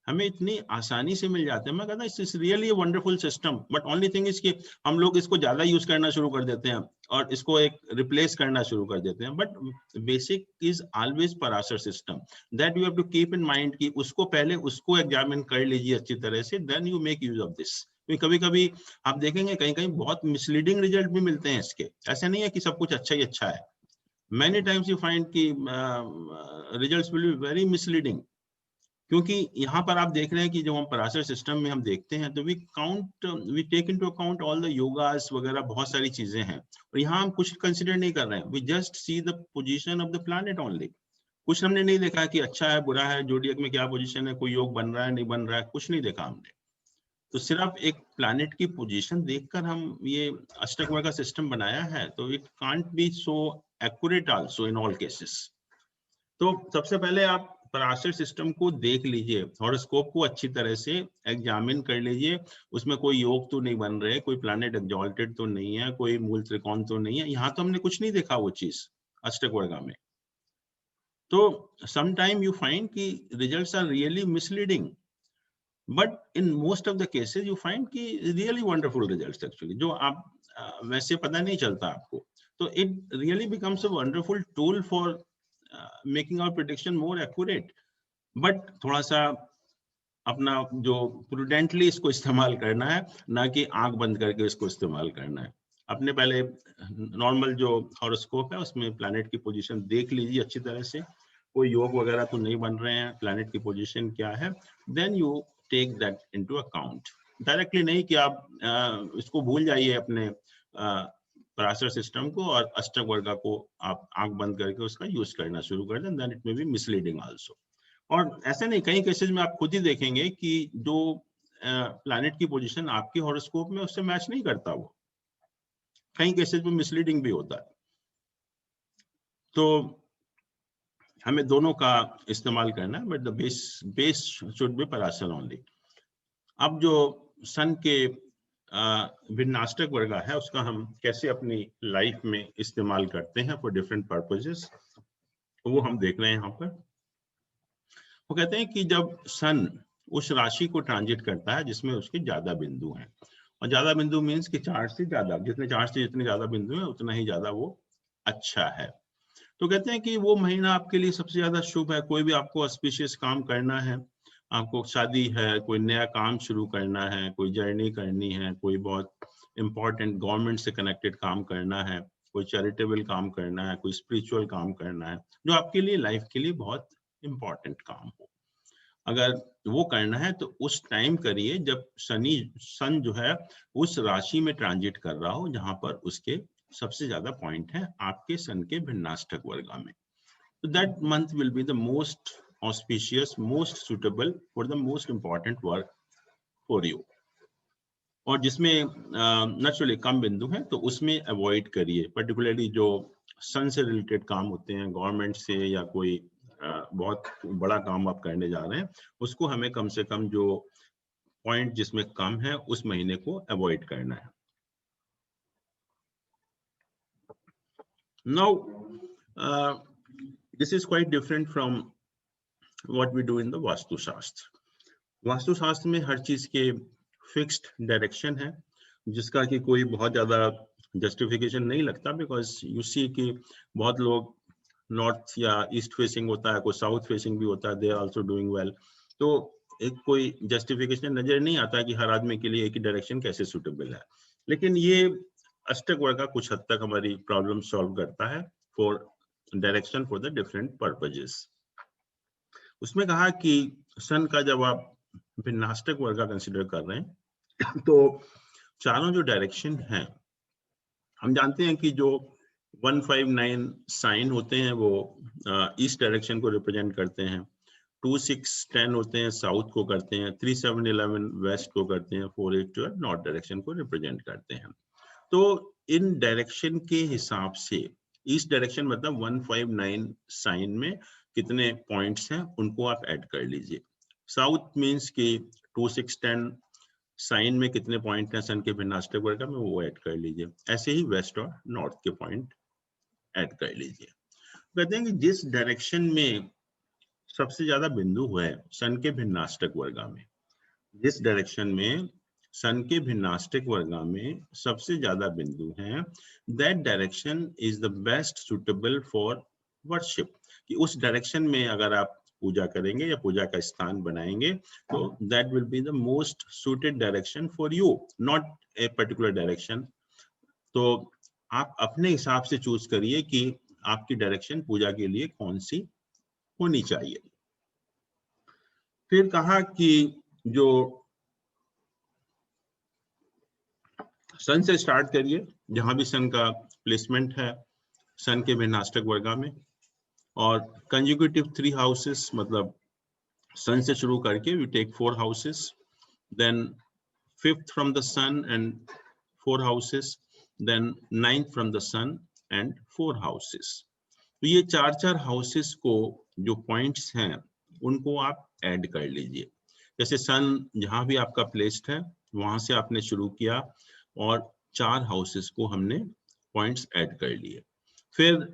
हमें इतनी आसानी से मिल जाते हैं। मैं कहता हूँ it's really wonderful system, but only thing is कि हम लोग इसको ज्यादा यूज करना शुरू कर देते हैं और इसको एक रिप्लेस करना शुरू कर देते हैं। But basic is always Parashar system, that you have to keep in mind कि उसको पहले उसको एग्जामिन कर लीजिए अच्छी तरह से, then you make use of this. कभी कभी आप देखेंगे कहीं कहीं बहुत मिसलीडिंग रिजल्ट भी मिलते हैं इसके, ऐसा नहीं है कि सब कुछ अच्छा ही अच्छा है। Many times you find कि results will be very misleading, क्योंकि यहाँ पर आप देख रहे हैं कि जब हम पराशर सिस्टम में हम देखते हैं तो we take into account all the yogas वगैरह, बहुत सारी चीजें हैं, और यहाँ हम कुछ कंसिडर नहीं कर रहे हैं। We just see the position of the planet only. कुछ हमने नहीं देखा कि अच्छा है बुरा है, जोडियक में क्या पोजीशन है, कोई योग बन रहा है नहीं बन रहा है, कुछ नहीं देखा हमने। तो सिर्फ एक प्लैनेट की पोजीशन देखकर हम ये अष्टक वर्ग का सिस्टम बनाया है, तो it can't be so accurate also in all cases. तो सबसे पहले आप पराशर सिस्टम को देख लीजिए, हॉरोस्कोप को अच्छी तरह से एग्जामिन कर लीजिए, उसमें कोई योग तो नहीं बन रहे, कोई प्लैनेट एक्सॉल्टेड तो नहीं है, कोई मूल त्रिकोण तो नहीं है, यहाँ तो हमने कुछ नहीं देखा वो चीज अष्टक वर्गा में। तो sometime you find कि results are really misleading, but in most of the cases you find कि really wonderful results actually, जो आप वैसे पता नहीं चलता आपको। तो it really becomes a wonderful tool for making our prediction more accurate, but थोड़ा सा अपना जो prudently इसको इस्तेमाल करना है, ना कि आंख बंद करके इसको इस्तेमाल करना है। अपने पहले नॉर्मल जो हॉरोस्कोप है उसमें प्लैनेट की पोजीशन देख लीजिए अच्छी तरह से, कोई योग वगैरह तो नहीं बन रहे हैं, प्लैनेट की पोजीशन क्या है, then you take that into account. Directly नहीं कि आप इसको भूल जाइए अपने पराशर सिस्टम को और अष्टक वर्गा को आप आंख बंद करके उसका यूज करना शुरू कर दें, then it may be misleading also. और ऐसा नहीं, कई केसेस में आप खुद ही देखेंगे कि जो प्लैनेट की पोजीशन आपके हॉरोस्कोप में उससे मैच नहीं करता, वो कई केसेस में मिसलीडिंग भी होता है। तो हमें दोनों का इस्तेमाल करना है, but the base should be Parashar only. अब जो सन के भिन्नाष्टक वर्गा है उसका हम कैसे अपनी लाइफ में इस्तेमाल करते हैं फॉर डिफरेंट पर्पसेस, वो हम देख रहे हैं यहाँ पर। वो कहते हैं कि जब सन उस राशि को ट्रांजिट करता है जिसमें उसके ज्यादा बिंदु हैं, और ज्यादा बिंदु मीन्स कि 4 से ज्यादा, जितने 4 से जितने ज्यादा बिंदु हैं उतना ही ज्यादा वो अच्छा है। तो कहते हैं कि वो महीना आपके लिए सबसे ज्यादा शुभ है। कोई भी आपको ऑस्पिशियस काम करना है, आपको शादी है, कोई नया काम शुरू करना है, कोई जर्नी करनी है, कोई बहुत इंपॉर्टेंट गवर्नमेंट से कनेक्टेड काम करना है, कोई चैरिटेबल काम करना है, कोई स्पिरिचुअल काम करना है, जो आपके लिए लाइफ के लिए बहुत इंपॉर्टेंट काम हो, अगर वो करना है तो उस टाइम करिए जब सन जो है उस राशि में ट्रांजिट कर रहा हो जहां पर उसके सबसे ज्यादा पॉइंट है आपके सन के भिन्नाष्टक वर्गा में। So that month will be the most auspicious, most suitable for the most important work for you. और जिसमें नेचुरली कम बिंदु हैं तो उसमें अवॉइड करिए, पर्टिकुलरली जो सन से रिलेटेड काम होते हैं, गवर्नमेंट से या कोई बहुत बड़ा काम आप करने जा रहे हैं, उसको हमें कम से कम जो पॉइंट जिसमें कम है उस महीने को अवॉइड करना है। Now, this is quite different from what we do in the vastu शास्त्र। वास्तु शास्त्र में हर चीज के फिक्स्ड डायरेक्शन है जिसका कि कोई बहुत ज्यादा जस्टिफिकेशन नहीं लगता, बिकॉज यू सी कि बहुत लोग नॉर्थ या ईस्ट फेसिंग होता है, कोई साउथ फेसिंग भी होता है, they are also doing well. तो एक कोई जस्टिफिकेशन नजर नहीं आता कि हर आदमी के लिए एक ही डायरेक्शन कैसे सुटेबल है। लेकिन ये अष्टक वर्गा कुछ हद तक हमारी प्रॉब्लम सॉल्व करता है for direction for the different purposes. उसमें कहा कि सन का जब आप भिन्नाष्टक वर्गा कंसिडर कर रहे हैं तो चारों जो डायरेक्शन हैं, हम जानते हैं कि जो 159 साइन होते हैं वो ईस्ट डायरेक्शन को रिप्रेजेंट करते हैं, 2, 6, 10 होते हैं साउथ को करते हैं, 3, 7, 11 वेस्ट को करते हैं, 4, 8, 12 नॉर्थ डायरेक्शन को रिप्रेजेंट करते हैं। तो इन डायरेक्शन के हिसाब से ईस्ट डायरेक्शन मतलब 159 साइन में कितने पॉइंट्स हैं उनको आप ऐड कर लीजिए। साउथ मीन्स कि 2, 6, 10 साइन में कितने पॉइंट हैं सन के भिन्नाष्टक वर्गा में, वो ऐड कर लीजिए। ऐसे ही वेस्ट और नॉर्थ के पॉइंट ऐड कर लीजिए। कहते हैं कि जिस डायरेक्शन में सबसे ज्यादा बिंदु है सन के भिन्नाष्टक वर्गा में, जिस डायरेक्शन में सन के भिन्नाष्टक वर्गा में सबसे ज्यादा बिंदु हैं, that direction is the best suitable for worship. कि उस डायरेक्शन में अगर आप पूजा करेंगे या पूजा का स्थान बनाएंगे तो that will be the most suited direction for you, not a particular direction. तो आप अपने हिसाब से चूज करिए कि आपकी डायरेक्शन पूजा के लिए कौन सी होनी चाहिए। फिर कहा कि जो सन से स्टार्ट करिए, जहां भी सन का प्लेसमेंट है सन के भिन्नाष्टक वर्गा में, और कंजुगेटिव 3 हाउसेस मतलब सन से शुरू करके we take 4 houses, then 5th from the sun and 4 houses, then 9th from the sun and 4 houses. तो ये 4 हाउसेस को जो पॉइंट्स हैं उनको आप ऐड कर लीजिए। जैसे सन जहां भी आपका प्लेस्ड है वहां से आपने शुरू किया और 4 हाउसेस को हमने पॉइंट्स ऐड कर लिए। फिर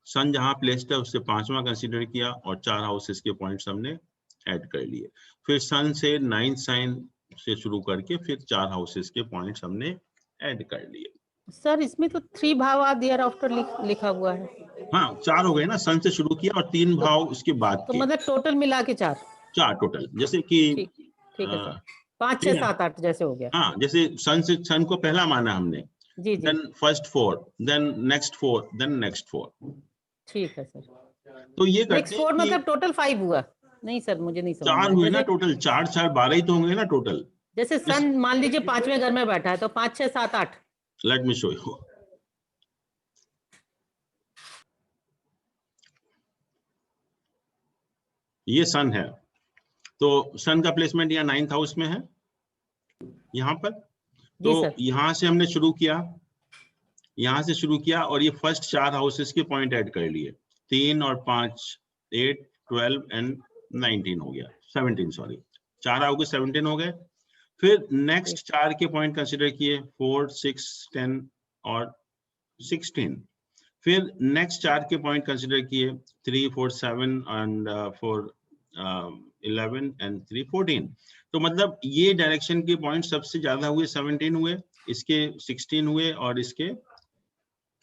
सन जहां प्लेस्ड है उससे 5वां कंसीडर किया और 4 हाउसेस के पॉइंट्स हमने ऐड कर लिए। फिर सन से 9th साइन से शुरू करके फिर 4 हाउसेस के पॉइंट्स हमने ऐड कर लिए। सर इसमें तो 3 भाव आर देयर आफ्टर लिखा हुआ है। हाँ 4 हो गए ना, सन से शुरू किया और 3 भाव उसके बाद तो के, मतलब टोटल मिला के 4। 4 टोटल। जैसे कि ठीक है अ, सर, 5 ठीक 6 है, 7 8 जैसे हो गया। हाँ जैसे सन से, सन को पहला माना हमने, जी जी then first 4, then next 4, then next 4। ठीक है सर। तो ये नेक्स्ट करते हैं 4 कि मतलब टोटल 5 हुआ? नहीं सर मुझे नहीं समझ 4 में हुए आया। ना टोटल, 4 4 12 ही तो होंगे ना टोटल। जैसे सन मान लीजिए 5वें घर में बैठा है तो 5 6 7 8। Late me show you. ये सन है, तो सन का प्लेसमेंट यहाँ 9th हाउस में है यहाँ पर। जी तो सर। यहाँ से हमने शुरू किया, यहाँ से शुरू किया और ये फर्स्ट 4 हाउसेस के पॉइंट ऐड कर लिए। 3 और 5 8 12 एंड 19 हो गया, 17 सॉरी, 4 आओगे 17 हो गए। फिर नेक्स्ट 4 के पॉइंट कंसिडर किए, 4 6 10 और 16। फिर नेक्स्ट 4 के पॉइंट कंसिडर किए, 3 4 7 एंड 4 11 एंड 3 14। तो मतलब ये डायरेक्शन के पॉइंट सबसे ज्यादा हुए, 17 हुए, इसके 16 हुए और इसके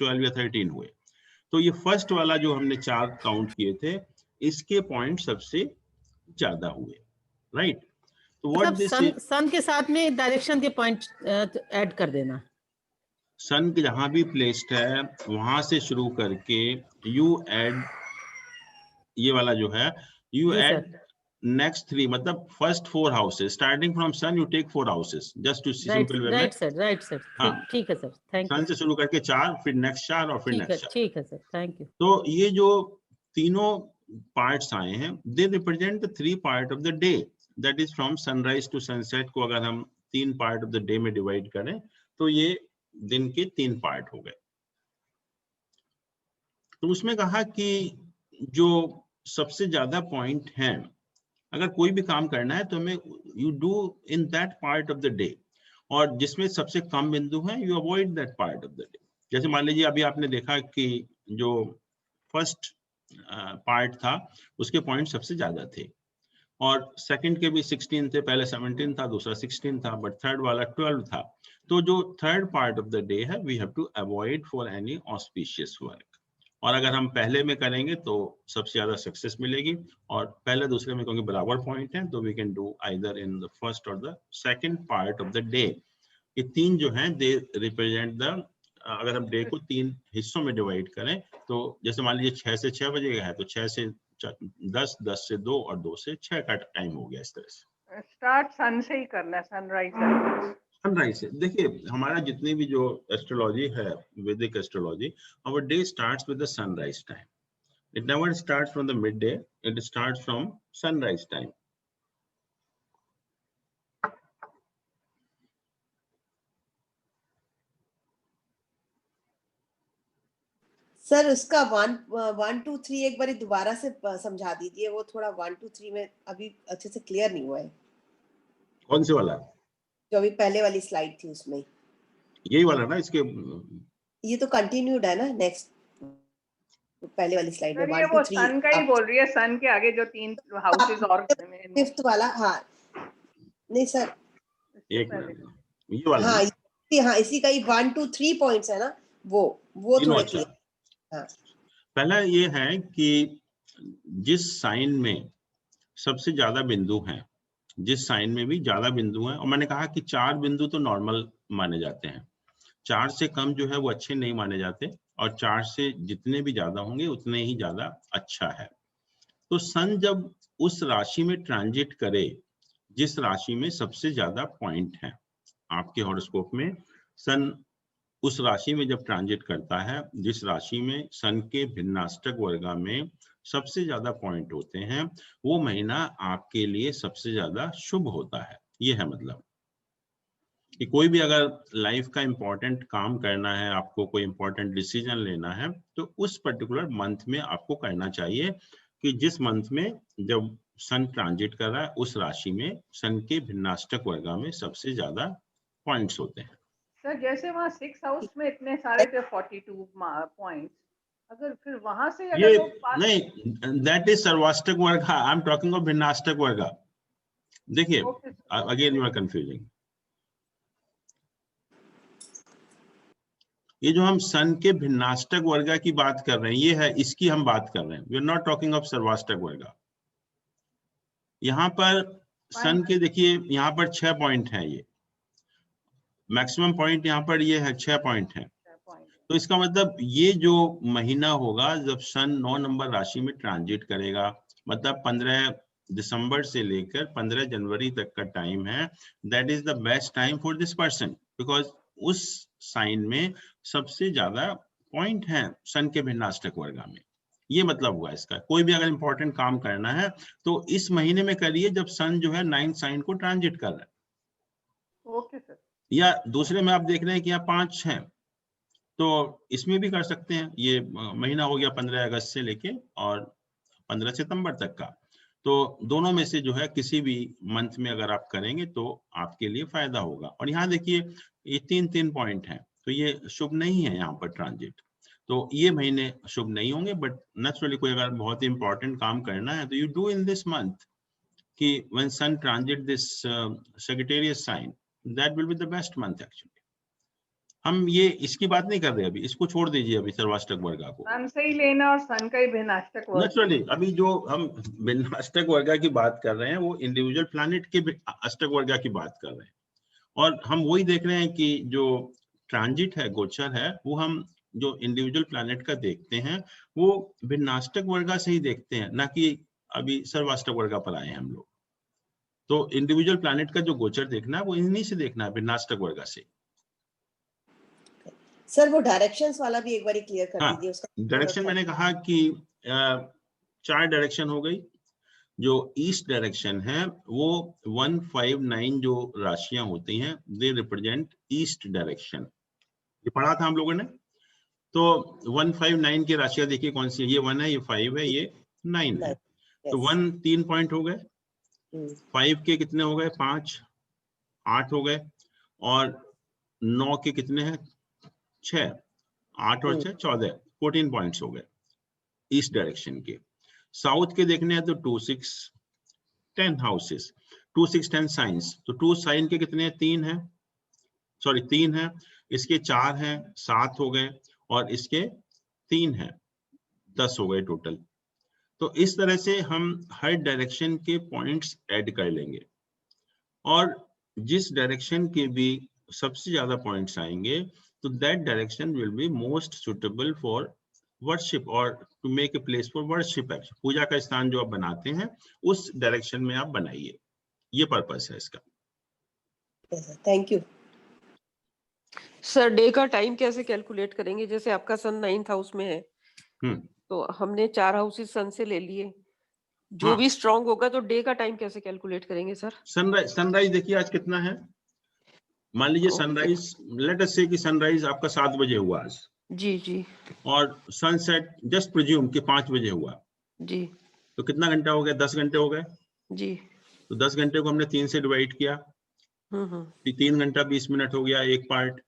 12 या 13 हुए। तो ये फर्स्ट वाला जो हमने 4 काउंट किए थे, इसके पॉइंट सबसे ज्यादा हुए, राइट? तो व्हाट मतलब दिस, सन के साथ में डायरेक्शन के पॉइंट ऐड कर देना। सन जहां भी प्लेस्ड है वहां से शुरू करके यू ऐड, ये वाला जो है, यू जी ऐड सर। नेक्स्ट 3, मतलब first 4 houses starting from sun, you take 4 houses just to write simple way में। Right sir, right sir. हाँ, ठीक है सर, थैंक यू। सन से शुरू करके 4, फिर नेक्स्ट 4 और फिर नेक्स्ट 4। ठीक है सर, थैंक यू। तो ये जो तीनों पार्ट्स आए हैं, they represent the 3 part of the day, that is from sunrise to sunset को अगर हम 3 पार्ट ऑफ द डे में डिवाइड करें तो ये दिन के 3 पार्ट हो गए। तो उसमें कहा कि जो सबसे ज्यादा पॉइंट हैं, अगर कोई भी काम करना है तो हमें you do in that part of the day, और जिसमें सबसे कम बिंदु हैं you avoid that part of the day. जैसे मान लीजिए अभी आपने देखा कि जो फर्स्ट पार्ट था उसके पॉइंट सबसे ज्यादा थे, और सेकंड के भी 16 थे, पहले 17 था, दूसरा 16 था, बट थर्ड वाला 12 था। तो जो third part of the day है, we have to avoid for any auspicious work. और अगर हम पहले में करेंगे तो सबसे ज्यादा सक्सेस मिलेगी, और पहले दूसरे में क्योंकि बराबर पॉइंट है तो we can do either in the first or the second part of the day. ये 3 जो हैं दे रिप्रेजेंट द, अगर हम डे को 3 हिस्सों में डिवाइड करें तो जैसे मान लीजिए 6 से 6 बजे है तो 6 से 10, 10 से 2 और 2 से 6 का टाइम हो गया। इस तरह से स्टार्ट सन से ही करना है, सनराइज से। सनराइज से देखिए, हमारा जितनी भी जो एस्ट्रोलॉजी है, वैदिक astrology, our day starts with the sunrise time. It never starts from the midday, it starts from sunrise time. Sir उसका 1 2 3 एक बार दोबारा से समझा दीजिए, वो थोड़ा 1 2 3 में अभी अच्छे से क्लियर नहीं हुआ है। कौन से वाला? जो अभी पहले वाली स्लाइड थी उसमें। यही वाला ना, इसके ये तो कंटिन्यूड है ना, नेक्स्ट पहले वाली स्लाइड में सर ये 1 वो 2 3 सन का ही बोल रही है, सन के आगे जो 3 हाउसेस और फिफ्थ वाला। हाँ नहीं सर, एक मिनट, ये वाला हाँ ना? हाँ इसी का ही 1 2 3 पॉइंट्स है ना, वो तीनों, थोड़े अच्छा। क्लियर। हाँ पहला ये है कि जिस साइन में सबसे ज्यादा बिंदु हैं, जिस साइन में भी ज्यादा बिंदु हैं, और मैंने कहा कि 4 बिंदु तो नॉर्मल माने जाते हैं, 4 से कम जो है वो अच्छे नहीं माने जाते, और 4 से जितने भी ज्यादा होंगे उतने ही ज्यादा अच्छा है। तो सन जब उस राशि में ट्रांजिट करे जिस राशि में सबसे ज्यादा पॉइंट है, आपके हॉरोस्कोप में सन उस राशि में जब ट्रांजिट करता है जिस राशि में सन के भिन्नाष्टक वर्गा में सबसे ज्यादा पॉइंट होते हैं, वो महीना आपके लिए सबसे ज्यादा शुभ होता है। ये है मतलब कि कोई भी अगर लाइफ का इंपॉर्टेंट काम करना है, आपको कोई इंपॉर्टेंट डिसीजन लेना है, तो उस पर्टिकुलर मंथ में आपको करना चाहिए। कि जिस मंथ में जब सन ट्रांजिट कर रहा है उस राशि में सन के भिन्नाष्टक वर्गा में सबसे ज्यादा पॉइंट्स होते हैं। सर जैसे वहाँ 6 हाउस में इतने सारे थे 42 पॉइंट्स, अगर फिर वहां से ये अगर वो पास नहीं, that is Sarvashtak varga, I am talking of Bhinnashtak varga. देखिए Okay, sir. Again you are confusing. ये जो हम सन के भिन्नाष्टक वर्गा की बात कर रहे हैं ये है, इसकी हम बात कर रहे हैं, we are not talking of सर्वाष्टक वर्गा। यहाँ पर सन के देखिए यहाँ पर 6 पॉइंट है, ये मैक्सिमम पॉइंट यहाँ पर ये है 6 पॉइंट है। तो इसका मतलब ये जो महीना होगा जब सन 9 नंबर राशि में ट्रांजिट करेगा, मतलब 15 दिसंबर से लेकर 15 जनवरी तक का टाइम है, that is the best time for this person, because उस साइन में सबसे ज्यादा पॉइंट है सन के भिन्नाष्टक वर्गा में। ये मतलब हुआ इसका। कोई भी अगर इंपॉर्टेंट काम करना है तो इस महीने में करिए जब सन जो है 9 साइन को ट्रांजिट कर रहा है। Okay sir. या दूसरे में आप देख रहे हैं कि यहाँ 5 हैं, तो इसमें भी कर सकते हैं। ये महीना हो गया 15 अगस्त से लेके और 15 सितंबर तक का, तो दोनों में से जो है किसी भी मंथ में अगर आप करेंगे तो आपके लिए फायदा होगा। और यहाँ देखिए ये 3 पॉइंट हैं, तो ये शुभ नहीं है यहाँ पर ट्रांजिट, तो ये महीने शुभ नहीं होंगे। बट नेचुरली कोई अगर बहुत ही इंपॉर्टेंट काम करना है तो you do in this month कि when sun transit this Sagittarius sign, that will be the best month actually. हम ये इसकी बात नहीं कर रहे अभी, इसको छोड़ दीजिए अभी सर्वाष्टक वर्गा को। सन से ही लेना और सन का ही भिन्नाष्टक वर्ग। नेचुरली अभी जो हम भिन्नाष्टक वर्गा की बात कर रहे हैं वो इंडिविजुअल प्लैनेट के अष्टक वर्गा की बात कर रहे हैं, और हम वही देख रहे हैं कि जो ट्रांजिट है, गोचर है, वो हम जो इंडिविजुअल प्लैनेट का देखते हैं वो भिन्नाष्टक वर्गा से ही देखते हैं, ना कि अभी सर्वाष्टक वर्गा पर आए हैं हम लोग। तो इंडिविजुअल प्लैनेट का जो गोचर देखना है वो इन्हीं से देखना है, भिन्नाष्टक वर्गा से। सर वो डायरेक्शंस वाला भी एक बार क्लियर कर दीजिए उसका। डायरेक्शन मैंने कहा कि 4 डायरेक्शन हो गई। जो ईस्ट डायरेक्शन है वो 159 जो राशियां होती हैं दे रिप्रेजेंट ईस्ट डायरेक्शन, ये पढ़ा था हम लोगों ने। तो 159 की राशियां देखिए कौन सी है, ये 1 है, ये 5 है, ये 9 है। तो 1 3 पॉइंट हो गए, 5 के कितने हो गए, 5 8 हो गए, और 9 के कितने हैं, 6, 8 और 6 14, 14 पॉइंट्स हो गए ईस्ट डायरेक्शन के। साउथ के देखने हैं तो 2 6 10 हाउसेस, 2 6 10 साइंस। तो 2 साइन के कितने हैं, 3 हैं, सॉरी 3 हैं, इसके 4 हैं, 7 हो गए, और इसके 3 हैं, 10 हो गए टोटल। तो इस तरह से हम हर डायरेक्शन के पॉइंट्स ऐड कर लेंगे, और जिस डायरेक्शन के भी सबसे ज्यादा पॉइंट्स आएंगे तो that direction will be most suitable for worship और to make a place for worship. पूजा का स्थान जो आप बनाते हैं उस डायरेक्शन में आप बनाइए, ये पर्पस है इसका। Thank you sir. डे का टाइम कैसे कैलकुलेट करेंगे? जैसे आपका सन 9th हाउस में है, तो हमने 4 हाउसेस सन से ले लिए, जो भी स्ट्रांग होगा तो डे का टाइम कैसे कैलकुलेट करेंगे सर? सनराइज देखिए आज कितना है, मान लीजिए सनराइज, लेट अस से कि सनराइज आपका 7 बजे हुआ आज, जी जी, और सनसेट जस्ट प्रिज्यूम कि 5 बजे हुआ, जी तो कितना घंटा हो गया, 10 घंटे हो गए। जी, तो 10 घंटे को हमने 3 से डिवाइड किया, 3 घंटा 20 मिनट हो गया एक पार्ट।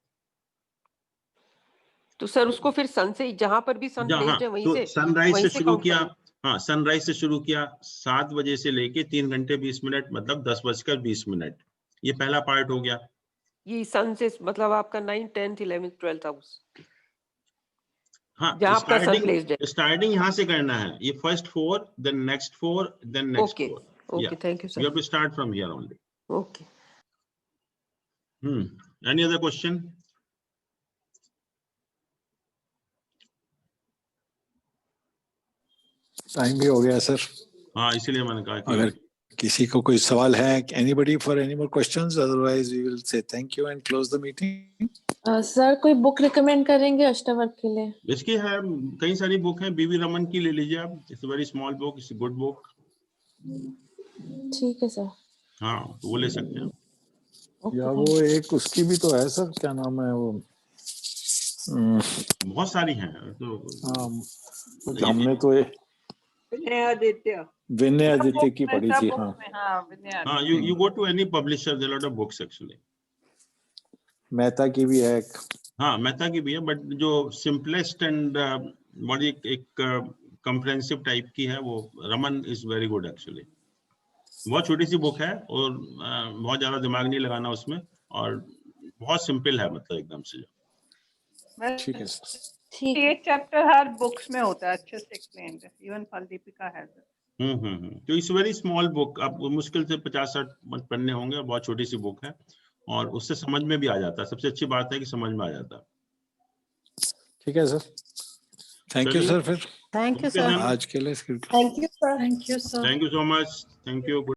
तो सर उसको फिर सन से, जहां पर भी सन प्लेस्ड है वहीं तो से सनराइज से शुरू काउंट किया, करें। हाँ सनराइज से शुरू किया 7 बजे से लेके 3 घंटे 20 मिनट, मतलब 10:20, ये पहला पार्ट हो गया। ये सन से मतलब आपका 9th 10th 11th 12th house, हाँ, जहां आपका सन प्लेस्ड है। स्टार्टिंग यहाँ से करना है, ये first 4 then next 4 then next 4। Okay, thank you You sir. have to start from here only. Okay. Any other question? Time भी हो गया सर। हाँ, इसीलिए मैंने कहा कि अगर किसी को कोई सवाल है, anybody for any more questions, otherwise we will say thank you and close the meeting. Sir कोई बुक रिकमेंड करेंगे अष्टवर्ग के लिए? इसकी है कई सारी बुक हैं, बीवी रमन की ले लीजिए आप, it's very small book, it's good book. ठीक है सर। हाँ, तो वो ले सकते हैं। या वो एक उसकी भी तो है सर, क्या नाम है वो, बहुत सारी हैं तो हाँ हमने तो विनय आदित्य विनय आदित्य की सब पढ़ी books थी, में, हाँ। हाँ विनय हाँ, Aditya. you go to any publisher, there are lot of books actually. Mehta की भी है एक। हाँ, मेहता की भी है, बट जो सिंपलेस्ट एंड बड़ी एक कंप्रेहेंसिव टाइप की है वो Raman is very good actually. बहुत छोटी सी बुक है और बहुत ज्यादा दिमाग नहीं लगाना उसमें, और बहुत सिंपल है, मतलब एकदम से। ठीक है सर। ठीक है। ये चैप्टर हर बुक्स में होता है अच्छे से एक्सप्लेन्ड, इवन फल दीपिका हैज इट। तो इट्स वेरी स्मॉल बुक, आप मुश्किल से 50-60 पन्ने होंगे, और बहुत छोटी सी बुक है, और उससे समझ में भी आ जाता है। सबसे अच्छी बात है कि समझ में आ जाता है। ठीक है सर, थैंक यू चलिए। सर। फिर thank you Okay, sir. then. आज के लिए thank you sir. Thank you sir. Thank you so much. Thank you.